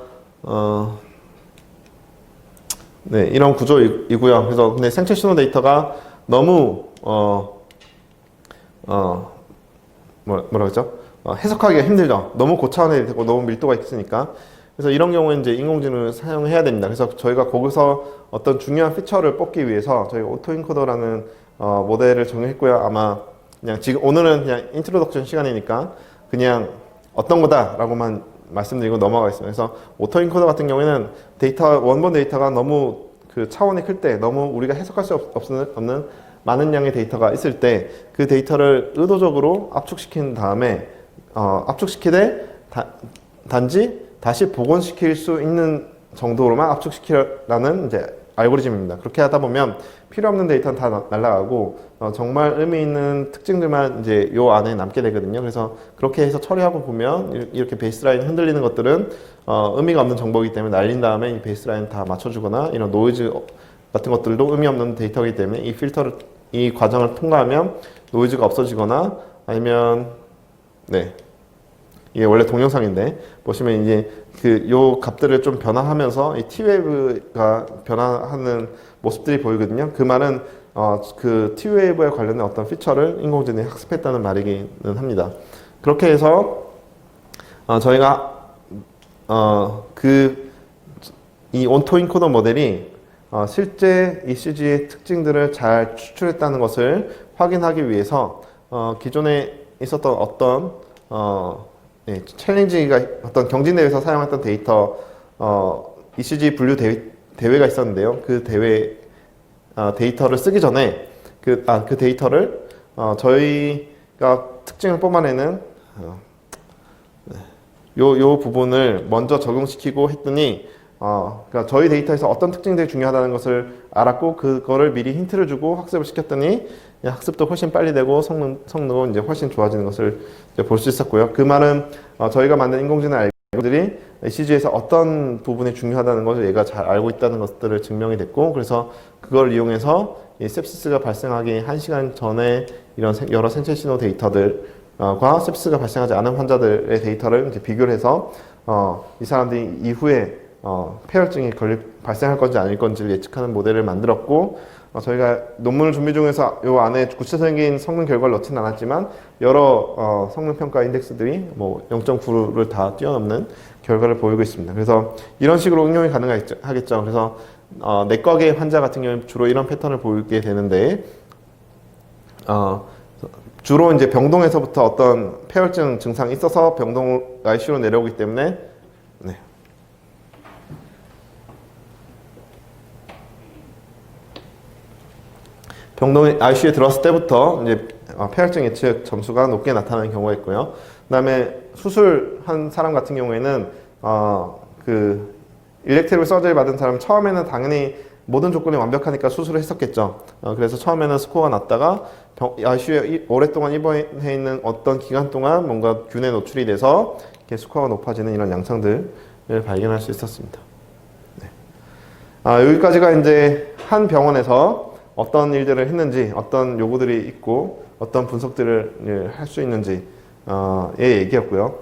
네, 이런 구조이고요. 그래서 근데 생체 신호 데이터가 너무 뭐라 그러죠? 해석하기가 힘들죠. 너무 고차원이 되고 너무 밀도가 있으니까. 그래서 이런 경우에 이제 인공지능을 사용해야 됩니다. 그래서 저희가 거기서 어떤 중요한 피처를 뽑기 위해서 저희가 오토인코더라는 모델을 적용했고요. 아마 그냥 지금 오늘은 그냥 인트로덕션 시간이니까 그냥 어떤 거다라고만 말씀드리고 넘어가겠습니다. 그래서 오토인코더 같은 경우에는 원본 데이터가 너무 그 차원이 클 때, 너무 우리가 해석할 수 없는 많은 양의 데이터가 있을 때 그 데이터를 의도적으로 압축시킨 다음에 압축시키되 단지 다시 복원시킬 수 있는 정도로만 압축시키라는 이제 알고리즘입니다. 그렇게 하다 보면 필요 없는 데이터는 다 날아가고 정말 의미 있는 특징들만 이제 요 안에 남게 되거든요. 그래서 그렇게 해서 처리하고 보면 이렇게 베이스라인 흔들리는 것들은 의미가 없는 정보이기 때문에 날린 다음에 이 베이스라인 다 맞춰주거나 이런 노이즈 같은 것들도 의미 없는 데이터이기 때문에 이 과정을 통과하면 노이즈가 없어지거나 아니면 네. 이게 원래 동영상인데 보시면 이제 요 값들을 좀 변화하면서 이 T웨이브가 변화하는 모습들이 보이거든요. 그 말은 그 T웨이브에 관련된 어떤 피처를 인공지능이 학습했다는 말이기는 합니다. 그렇게 해서 저희가 이 온토인코더 모델이 실제 ECG의 특징들을 잘 추출했다는 것을 확인하기 위해서 기존에 있었던 어떤 네, 챌린지가 어떤 경진대회에서 사용했던 데이터 ECG 분류 대회가 있었는데요. 그 대회 데이터를 쓰기 전에 그 데이터를 저희가 특징을 뽑아내는 요 부분을 먼저 적용시키고 했더니 그러니까 저희 데이터에서 어떤 특징들이 중요하다는 것을 알았고 그거를 미리 힌트를 주고 학습을 시켰더니 학습도 훨씬 빨리 되고 성능은 이제 훨씬 좋아지는 것을 볼 수 있었고요. 그 말은 저희가 만든 인공지능 알고리즘들이 ECG에서 어떤 부분이 중요하다는 것을 얘가 잘 알고 있다는 것들을 증명이 됐고, 그래서 그걸 이용해서 이 sepsis가 발생하기 1시간 전에 이런 여러 생체 신호 데이터들과 sepsis가 발생하지 않은 환자들의 데이터를 이제 비교를 해서 이 사람들이 이후에 폐혈증이 발생할 건지 아닐 건지를 예측하는 모델을 만들었고, 저희가 논문을 준비 중에서 요 안에 구체적인 성능 결과를 넣지는 않았지만 여러 성능 평가 인덱스들이 뭐 0.9를 다 뛰어넘는 결과를 보이고 있습니다. 그래서 이런 식으로 응용이 가능하겠죠. 그래서 내과계 환자 같은 경우는 주로 이런 패턴을 보이게 되는데 주로 이제 병동에서부터 어떤 폐혈증 증상이 있어서 병동 ICU로 내려오기 때문에 네. 병동에 ICU에 들어왔을 때부터 이제 폐혈증 예측 점수가 높게 나타나는 경우가 있고요. 그다음에 수술한 사람 같은 경우에는 그 일렉티브 서저리 받은 사람 처음에는 당연히 모든 조건이 완벽하니까 수술을 했었겠죠. 그래서 처음에는 스코어가 낮다가 ICU에 오랫동안 입원해 있는 어떤 기간 동안 뭔가 균에 노출이 돼서 이렇게 스코어가 높아지는 이런 양상들을 발견할 수 있었습니다. 네. 여기까지가 이제 한 병원에서 어떤 일들을 했는지, 어떤 요구들이 있고, 어떤 분석들을 할 수 있는지의 얘기였고요.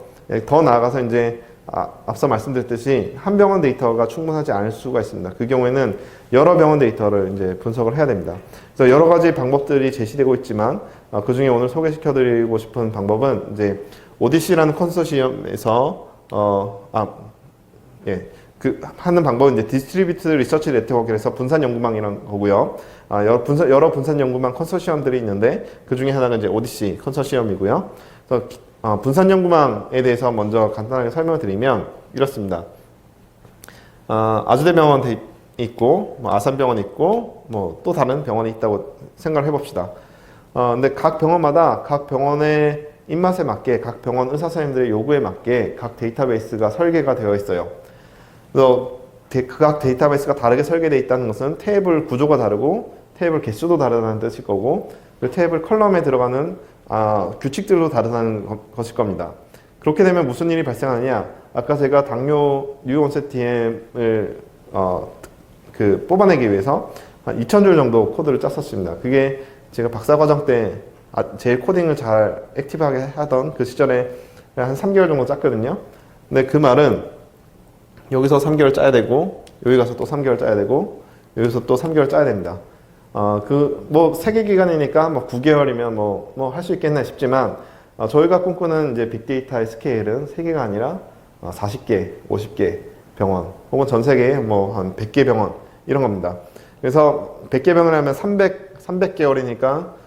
더 나아가서 이제 앞서 말씀드렸듯이 한 병원 데이터가 충분하지 않을 수가 있습니다. 그 경우에는 여러 병원 데이터를 이제 분석을 해야 됩니다. 그래서 여러 가지 방법들이 제시되고 있지만 그 중에 오늘 소개시켜드리고 싶은 방법은 이제 오디시라는 컨소시엄에서 하는 방법은 이제 디스트리뷰트 리서치 네트워크에서 분산 연구망이라는 거고요. 여러 분산 연구망 컨소시엄들이 있는데 그 중에 하나가 이제 오디시 컨소시엄이고요. 그래서 분산 연구망에 대해서 먼저 간단하게 설명을 드리면 이렇습니다. 아주대병원 있고, 아산병원 있고, 또 다른 병원이 있다고 생각을 해봅시다. 근데 각 병원마다 각 병원의 입맛에 맞게 각 병원 의사 선생님들의 요구에 맞게 각 데이터베이스가 설계가 되어 있어요. 그래서 각 데이터베이스가 다르게 설계되어 있다는 것은 테이블 구조가 다르고 테이블 개수도 다르다는 뜻일 거고 그 테이블 컬럼에 들어가는 규칙들도 다르다는 것일 겁니다. 그렇게 되면 무슨 일이 발생하느냐? 아까 제가 당뇨 뉴온세티엠을 뽑아내기 위해서 한 2,000줄 정도 코드를 짰었습니다. 그게 제가 박사과정 때 제일 코딩을 잘 액티브하게 하던 그 시절에 한 3개월 정도 짰거든요. 근데 그 말은 여기서 3개월 짜야 되고 여기 가서 또 3개월 짜야 되고 여기서 또 3개월 짜야 됩니다. 세개 기간이니까 9개월이면 할 수 있겠나 싶지만 저희가 꿈꾸는 이제 빅데이터의 스케일은 3개가 아니라 40개, 50개 병원 혹은 전 세계에 한 100개 병원 이런 겁니다. 그래서 100개 병원을 하면 300개월이니까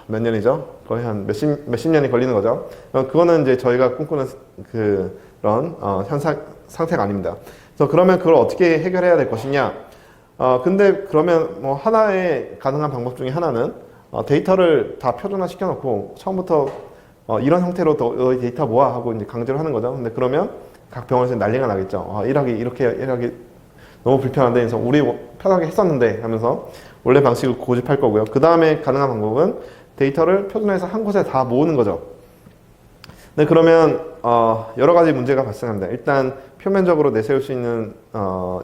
몇 년이죠? 거의 한 몇십 년이 걸리는 거죠. 그거는 이제 저희가 꿈꾸는 그런 상태가 아닙니다. 그래서 그러면 그걸 어떻게 해결해야 될 것이냐? 근데 그러면 하나의 가능한 방법 중에 하나는 데이터를 다 표준화 시켜놓고 처음부터 이런 형태로 너희 데이터 모아 하고 이제 강제로 하는 거죠. 근데 그러면 각 병원에서 난리가 나겠죠. 이렇게 일하기 너무 불편한데 그래서 우리 편하게 했었는데 하면서 원래 방식을 고집할 거고요. 그 다음에 가능한 방법은 데이터를 표준화해서 한 곳에 다 모으는 거죠. 네, 그러면 여러 가지 문제가 발생합니다. 일단 표면적으로 내세울 수 있는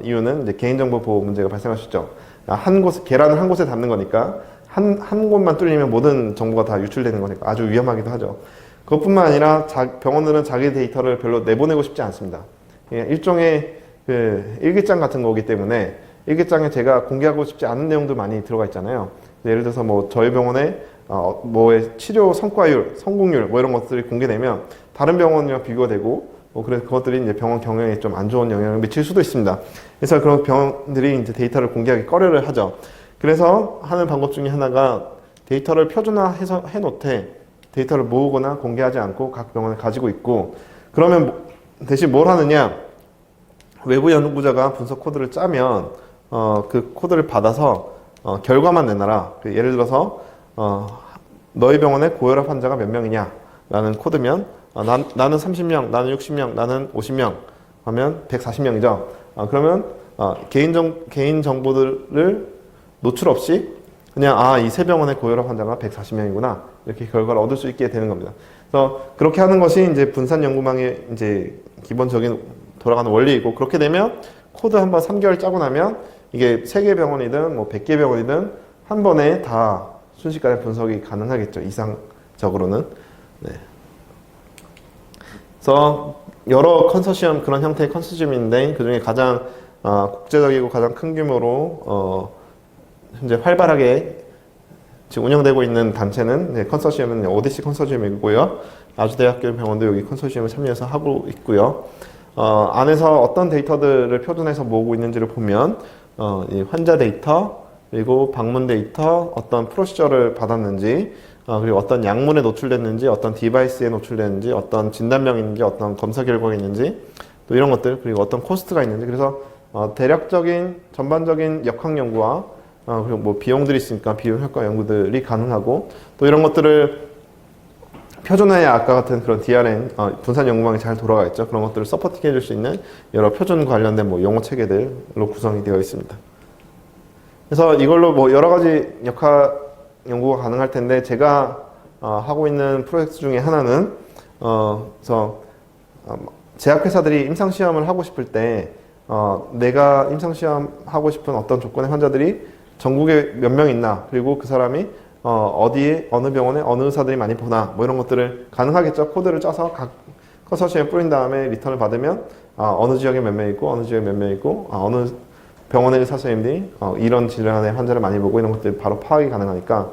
이유는 이제 개인정보 보호 문제가 발생할 수 있죠. 계란을 한 곳에 담는 거니까 한 곳만 뚫리면 모든 정보가 다 유출되는 거니까 아주 위험하기도 하죠. 그것뿐만 아니라 병원들은 자기 데이터를 별로 내보내고 싶지 않습니다. 일종의 일기장 같은 거기 때문에 일기장에 제가 공개하고 싶지 않은 내용도 많이 들어가 있잖아요. 예를 들어서 저희 병원의 치료 성과율, 성공률 이런 것들이 공개되면 다른 병원이랑 비교가 되고 그래서 그것들이 이제 병원 경영에 좀 안 좋은 영향을 미칠 수도 있습니다. 그래서 그런 병원들이 이제 데이터를 공개하기 꺼려를 하죠. 그래서 하는 방법 중에 하나가 데이터를 표준화해서 해놓되 데이터를 모으거나 공개하지 않고 각 병원에 가지고 있고 그러면 대신 뭘 하느냐? 외부 연구자가 분석 코드를 짜면 그 코드를 받아서 결과만 내놔라. 예를 들어서 너희 병원에 고혈압 환자가 몇 명이냐 라는 코드면 나는 30명, 나는 60명, 나는 50명 하면 140명이죠. 그러면 개인 정보들을 노출 없이 그냥 이 세 병원의 고혈압 환자가 140명이구나 이렇게 결과를 얻을 수 있게 되는 겁니다. 그래서 그렇게 하는 것이 이제 분산 연구망의 이제 기본적인 돌아가는 원리이고 그렇게 되면 코드 한번 3개월 짜고 나면 이게 3개 병원이든 100개 병원이든 한 번에 다 순식간에 분석이 가능하겠죠. 이상적으로는. 네. 그래서 여러 컨소시엄 그런 형태의 컨소시엄인데 그중에 가장 국제적이고 가장 큰 규모로 현재 활발하게 지금 운영되고 있는 단체는 컨소시엄은 오디시 컨소시엄이고요. 아주대학교 병원도 여기 컨소시엄에 참여해서 하고 있고요. 안에서 어떤 데이터들을 표준해서 모으고 있는지를 보면 이 환자 데이터 그리고 방문 데이터 어떤 프로시저를 받았는지 그리고 어떤 약물에 노출됐는지 어떤 디바이스에 노출됐는지 어떤 진단명이 있는지 어떤 검사 결과가 있는지 또 이런 것들 그리고 어떤 코스트가 있는지 그래서 대략적인 전반적인 역학 연구와 그리고 비용들이 있으니까 비용 효과 연구들이 가능하고 또 이런 것들을 표준화에 아까 같은 그런 DRM 분산 연구망이 잘 돌아가 있죠. 그런 것들을 서포팅 해줄 수 있는 여러 표준 관련된 용어 체계들로 구성이 되어 있습니다. 그래서 이걸로 여러 가지 역학 연구가 가능할 텐데 제가 하고 있는 프로젝트 중에 하나는 그래서 제약회사들이 임상시험을 하고 싶을 때 내가 임상시험 하고 싶은 어떤 조건의 환자들이 전국에 몇 명 있나 그리고 그 사람이 어디에 어느 병원에 어느 의사들이 많이 보나 이런 것들을 가능하겠죠. 코드를 짜서 각 컨소시엄에 뿌린 다음에 리턴을 받으면 어느 지역에 몇 명 있고 어느 지역에 몇 명 있고 어느 병원의 의사 선생님들이 이런 질환의 환자를 많이 보고 이런 것들이 바로 파악이 가능하니까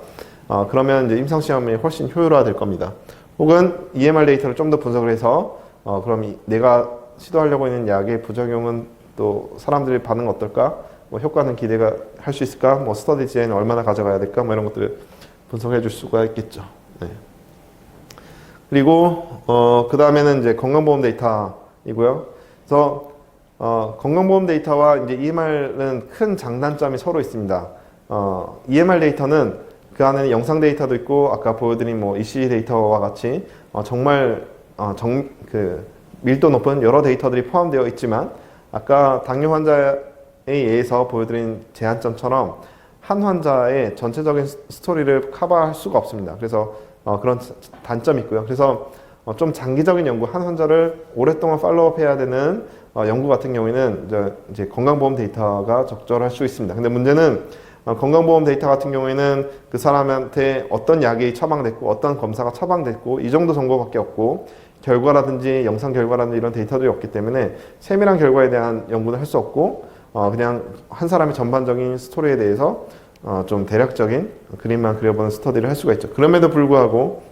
그러면 이제 임상시험이 훨씬 효율화될 겁니다. 혹은 EMR 데이터를 좀 더 분석을 해서 그럼 내가 시도하려고 있는 약의 부작용은 또 사람들의 반응 어떨까? 뭐 효과는 기대가 할 수 있을까? 뭐 스터디 디자인을 얼마나 가져가야 될까? 뭐 이런 것들을 분석해 줄 수가 있겠죠. 네. 그리고 그 다음에는 이제 건강보험 데이터이고요. 그래서 건강보험 데이터와 이제 EMR은 큰 장단점이 서로 있습니다. EMR 데이터는 그 안에는 영상 데이터도 있고 아까 보여드린 뭐 ECG 데이터와 같이 정말 그 밀도 높은 여러 데이터들이 포함되어 있지만 아까 당뇨 환자에 의해서 보여드린 제한점처럼 한 환자의 전체적인 스토리를 커버할 수가 없습니다. 그래서 그런 단점이 있고요. 그래서 좀 장기적인 연구, 한 환자를 오랫동안 팔로우업 해야 되는 연구 같은 경우에는 이제 건강보험 데이터가 적절할 수 있습니다. 근데 문제는 건강보험 데이터 같은 경우에는 그 사람한테 어떤 약이 처방됐고 어떤 검사가 처방됐고 이 정도 정보밖에 없고 결과라든지 영상 결과라든지 이런 데이터들이 없기 때문에 세밀한 결과에 대한 연구는 할 수 없고 그냥 한 사람의 전반적인 스토리에 대해서 좀 대략적인 그림만 그려보는 스터디를 할 수가 있죠. 그럼에도 불구하고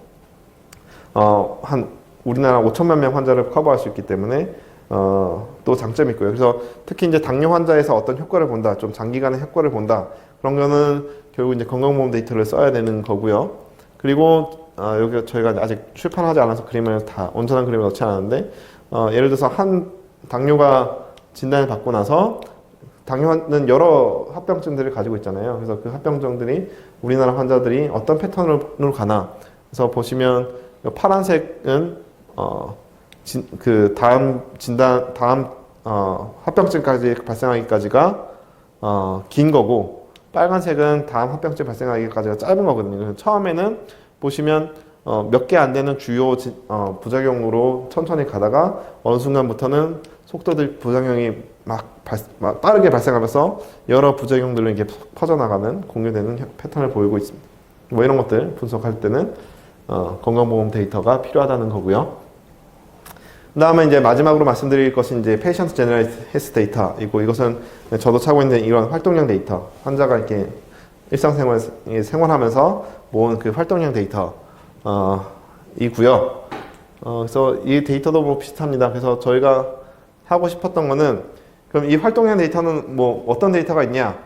한 우리나라 5천만 명 환자를 커버할 수 있기 때문에 또 장점이 있고요. 그래서 특히 이제 당뇨 환자에서 어떤 효과를 본다, 좀 장기간의 효과를 본다. 그런 거는 결국 이제 건강보험 데이터를 써야 되는 거고요. 그리고 여기 저희가 아직 출판하지 않아서 그림을 다 온전한 그림을 넣지 않았는데 예를 들어서 한 당뇨가 진단을 받고 나서 당뇨는 여러 합병증들을 가지고 있잖아요. 그래서 그 합병증들이 우리나라 환자들이 어떤 패턴으로 가나. 그래서 보시면 파란색은 그 다음 합병증까지 발생하기까지가 긴 거고 빨간색은 다음 합병증 발생하기까지가 짧은 거거든요. 그래서 처음에는 보시면 몇 개 안 되는 주요 부작용으로 천천히 가다가 어느 순간부터는 속도들 부작용이 막 빠르게 발생하면서 여러 부작용들로 이게 퍼져나가는 공유되는 패턴을 보이고 있습니다. 뭐 이런 것들 분석할 때는 건강보험 데이터가 필요하다는 거고요. 그 다음에 이제 마지막으로 말씀드릴 것이 이제 페이션트 제너럴리스트 헬스 데이터이고 이것은 저도 차고 있는 이런 활동량 데이터 환자가 이렇게 생활하면서 모은 그 활동량 데이터 이고요. 그래서 이 데이터도 뭐 비슷합니다. 그래서 저희가 하고 싶었던 거는 그럼 이 활동량 데이터는 뭐 어떤 데이터가 있냐?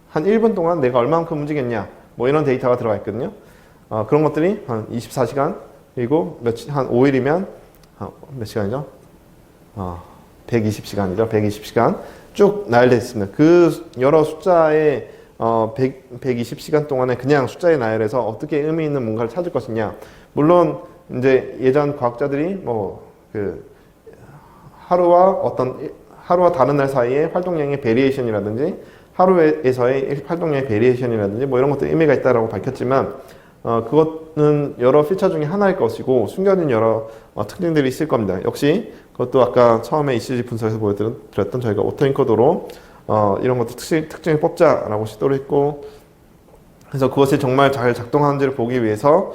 한 1분 동안 내가 얼만큼 움직였냐? 뭐 이런 데이터가 들어가 있거든요. 그런 것들이 한 24시간 그리고 한 5일이면 몇 시간이죠? 120시간이죠. 120시간 쭉 나열되어 있습니다. 그 여러 숫자의 120시간 동안에 그냥 숫자에 나열해서 어떻게 의미 있는 뭔가를 찾을 것이냐. 물론 이제 예전 과학자들이 하루와 다른 날 사이에 활동량의 베리에이션이라든지 하루에서의 활동량의 베리에이션이라든지 뭐 이런 것도 의미가 있다라고 밝혔지만 그것은 여러 피처 중에 하나일 것이고 숨겨진 여러 특징들이 있을 겁니다. 역시 그것도 아까 처음에 ECG 분석에서 보여드렸던 저희가 오토인코더로 이런 것도 특징을 뽑자라고 시도를 했고 그래서 그것이 정말 잘 작동하는지를 보기 위해서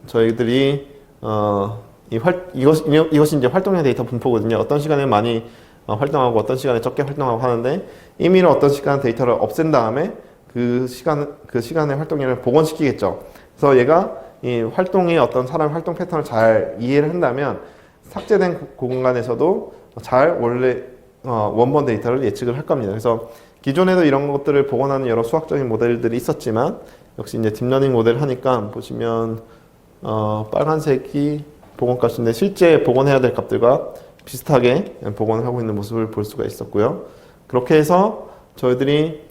저희들이 이것이 이제 활동량 데이터 분포거든요. 어떤 시간에 많이 활동하고 어떤 시간에 적게 활동하고 하는데 임의로 어떤 시간 데이터를 없앤 다음에 그 시간의 활동량을 복원시키겠죠. 그래서 얘가 이 활동의 어떤 사람의 활동 패턴을 잘 이해를 한다면 삭제된 공간에서도 잘 원래 원본 데이터를 예측을 할 겁니다. 그래서 기존에도 이런 것들을 복원하는 여러 수학적인 모델들이 있었지만 역시 이제 딥러닝 모델을 하니까 보시면 빨간색이 복원값인데 실제 복원해야 될 값들과 비슷하게 복원을 하고 있는 모습을 볼 수가 있었고요. 그렇게 해서 저희들이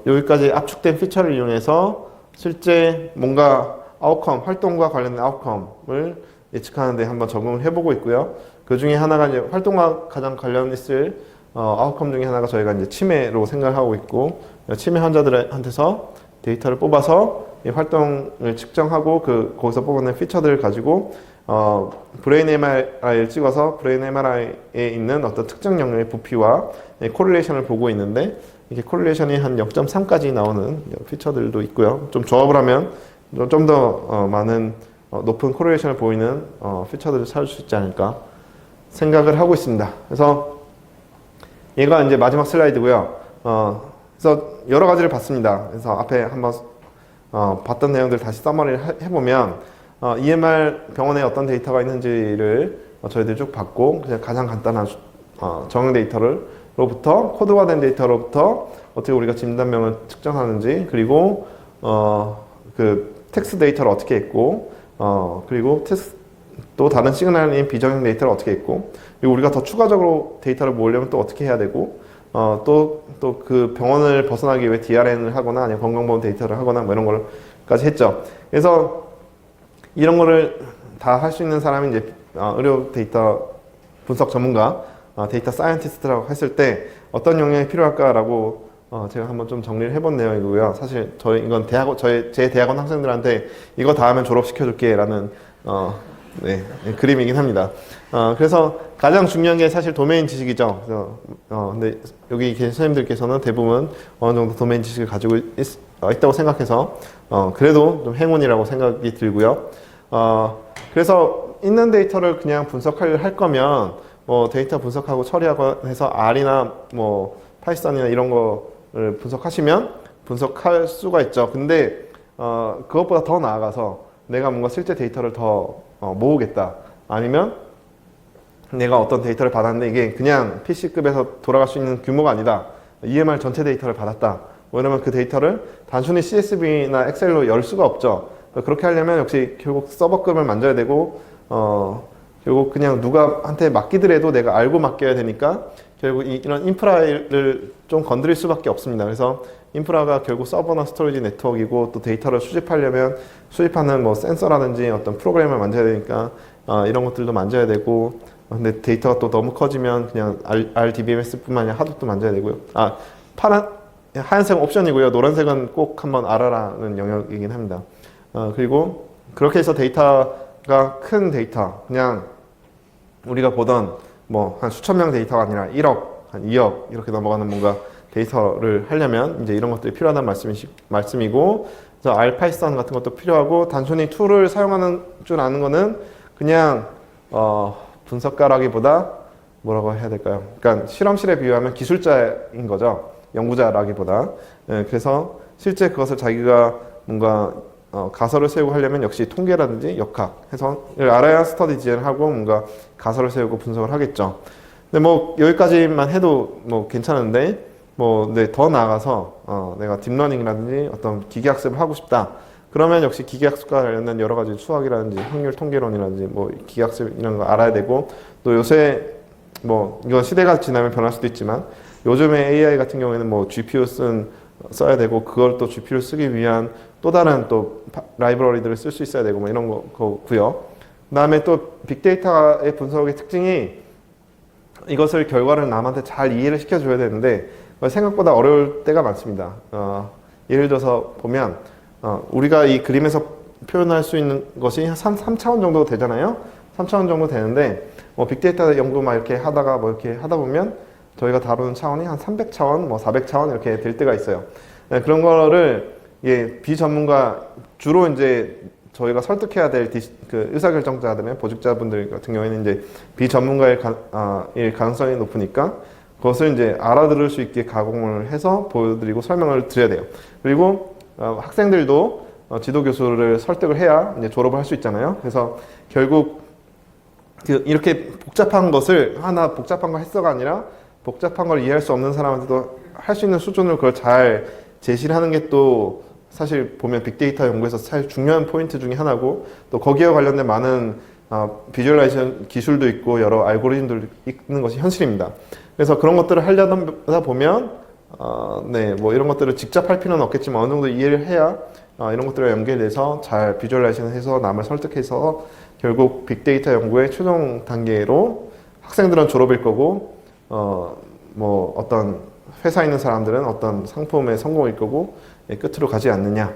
여기까지 압축된 피처를 이용해서 실제 뭔가 아웃컴, 활동과 관련된 아웃컴을 예측하는 데 한번 적용을 해보고 있고요. 그 중에 하나가 이제 활동과 가장 관련 있을 아웃컴 중에 하나가 저희가 이제 치매로 생각을 하고 있고 치매 환자들한테서 데이터를 뽑아서 이 활동을 측정하고 거기서 뽑아낸 피처들을 가지고 브레인 MRI를 찍어서 브레인 MRI에 있는 어떤 특정 영역의 부피와 코릴레이션을 보고 있는데 이게 코릴레이션이 한 0.3까지 나오는 피처들도 있고요. 좀 조합을 하면 좀 더 많은 높은 코릴레이션을 보이는 피처들을 찾을 수 있지 않을까 생각을 하고 있습니다. 그래서 얘가 이제 마지막 슬라이드고요. 그래서 여러 가지를 봤습니다. 그래서 앞에 한번 봤던 내용들 다시 서머리를 해보면 EMR 병원에 어떤 데이터가 있는지를 저희들이 쭉 봤고, 그냥 가장 간단한 정형 데이터로부터 코드화된 데이터로부터 어떻게 우리가 진단명을 측정하는지, 그리고 그 텍스트 데이터를 어떻게 했고, 그리고 또 다른 시그널인 비정형 데이터를 어떻게 했고, 그리고 우리가 더 추가적으로 데이터를 모으려면 또 어떻게 해야 되고, 또 그 병원을 벗어나기 위해 DRN을 하거나 아니면 건강보험 데이터를 하거나 뭐 이런 걸까지 했죠. 그래서 이런 거를 다 할 수 있는 사람이 이제 의료 데이터 분석 전문가, 데이터 사이언티스트라고 했을 때 어떤 역량이 필요할까라고 제가 한번 좀 정리를 해본 내용이고요. 사실 이건 제 대학원 학생들한테 이거 다 하면 졸업시켜줄게라는 그림이긴 합니다. 그래서 가장 중요한 게 사실 도메인 지식이죠. 그래서 근데 여기 계신 선생님들께서는 대부분 어느 정도 도메인 지식을 가지고 있다고 생각해서 그래도 좀 행운이라고 생각이 들고요. 그래서 있는 데이터를 그냥 분석을 할 거면 뭐 데이터 분석하고 처리하고 해서 R이나 뭐 파이썬이나 이런 거를 분석하시면 분석할 수가 있죠. 근데 그것보다 더 나아가서 내가 뭔가 실제 데이터를 더 모으겠다. 아니면 내가 어떤 데이터를 받았는데 이게 그냥 PC급에서 돌아갈 수 있는 규모가 아니다. EMR 전체 데이터를 받았다. 뭐 이러면 그 데이터를 단순히 CSV나 엑셀로 열 수가 없죠. 그렇게 하려면 역시 결국 서버급을 만져야 되고 결국 그냥 누가한테 맡기더라도 내가 알고 맡겨야 되니까 결국 이런 인프라를 좀 건드릴 수밖에 없습니다. 그래서 인프라가 결국 서버나 스토리지 네트워크이고, 또 데이터를 수집하려면 수집하는 뭐 센서라든지 어떤 프로그램을 만져야 되니까 이런 것들도 만져야 되고, 근데 데이터가 또 너무 커지면 그냥 RDBMS뿐만 아니라 하드도 만져야 되고요. 하얀색은 옵션이고요. 노란색은 꼭 한번 알아라는 영역이긴 합니다. 그리고 그렇게 해서 데이터가 큰 데이터, 그냥 우리가 보던 뭐 한 수천 명 데이터가 아니라 1억, 한 2억 이렇게 넘어가는 뭔가 데이터를 하려면 이제 이런 것들이 필요하다는 말씀이고, 그래서 알파이썬 같은 것도 필요하고, 단순히 툴을 사용하는 줄 아는 거는 그냥 분석가라기보다 뭐라고 해야 될까요? 그러니까 실험실에 비유하면 기술자인 거죠. 연구자라기보다. 그래서 실제 그것을 자기가 뭔가 가설을 세우고 하려면 역시 통계라든지 역학, 해석을 알아야 스터디 디자인을 하고 뭔가 가설을 세우고 분석을 하겠죠. 근데 뭐 여기까지만 해도 뭐 괜찮은데, 근데 더 나아가서 내가 딥러닝이라든지 어떤 기계학습을 하고 싶다. 그러면 역시 기계학습과 관련된 여러 가지 수학이라든지 확률 통계론이라든지 뭐 기계학습 이런 거 알아야 되고, 또 요새 뭐 이거 시대가 지나면 변할 수도 있지만 요즘에 AI 같은 경우에는 뭐 GPU 써야 되고, 그걸 또 GPU를 쓰기 위한 또 다른 또 라이브러리들을 쓸 수 있어야 되고 뭐 이런 거고요. 그 다음에 또 빅데이터의 분석의 특징이 이것을 결과를 남한테 잘 이해를 시켜줘야 되는데 생각보다 어려울 때가 많습니다. 예를 들어서 보면 우리가 이 그림에서 표현할 수 있는 것이 한 3차원 정도 되잖아요. 3차원 정도 되는데 빅데이터 연구 막 이렇게 하다가 뭐 이렇게 하다 보면 저희가 다루는 차원이 한 300차원, 뭐 400차원 이렇게 될 때가 있어요. 그런 거를 비전문가, 주로 이제 저희가 설득해야 될 그 의사결정자들은, 보직자분들 같은 경우에는 이제 비전문가일 가능성이 높으니까 그것을 이제 알아들을 수 있게 가공을 해서 보여드리고 설명을 드려야 돼요. 그리고 학생들도 지도교수를 설득을 해야 이제 졸업을 할 수 있잖아요. 그래서 결국 이렇게 복잡한 것을 복잡한 거 했어가 아니라 복잡한 걸 이해할 수 없는 사람한테도 할 수 있는 수준으로 그걸 잘 제시를 하는 게 또 사실 보면 빅데이터 연구에서 사실 중요한 포인트 중에 하나고, 또 거기에 관련된 많은 비주얼라이제이션 기술도 있고 여러 알고리즘도 있는 것이 현실입니다. 그래서 그런 것들을 하려다 보면 뭐 이런 것들을 직접 할 필요는 없겠지만 어느 정도 이해를 해야 이런 것들과 연결돼서 잘 비주얼라이제이션 해서 남을 설득해서 결국 빅데이터 연구의 최종 단계로 학생들은 졸업일 거고, 뭐 어떤 회사에 있는 사람들은 어떤 상품의 성공일 거고, 끝으로 가지 않느냐.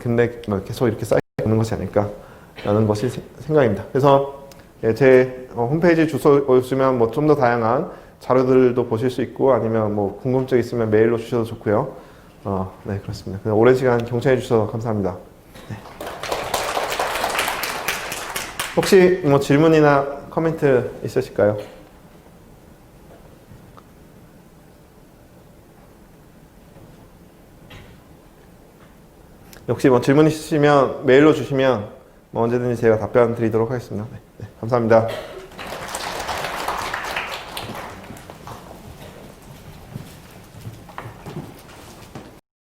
근데 계속 이렇게 쌓이는 것이 아닐까라는 것이 생각입니다. 그래서 제 홈페이지 주소 보시면 뭐 좀 더 다양한 자료들도 보실 수 있고, 아니면 뭐 궁금증 있으면 메일로 주셔도 좋고요. 네, 그렇습니다. 오랜 시간 경청해 주셔서 감사합니다. 네. 혹시 뭐 질문이나 코멘트 있으실까요? 혹시 뭐 질문 있으시면 메일로 주시면 뭐 언제든지 제가 답변 드리도록 하겠습니다. 네, 네, 감사합니다.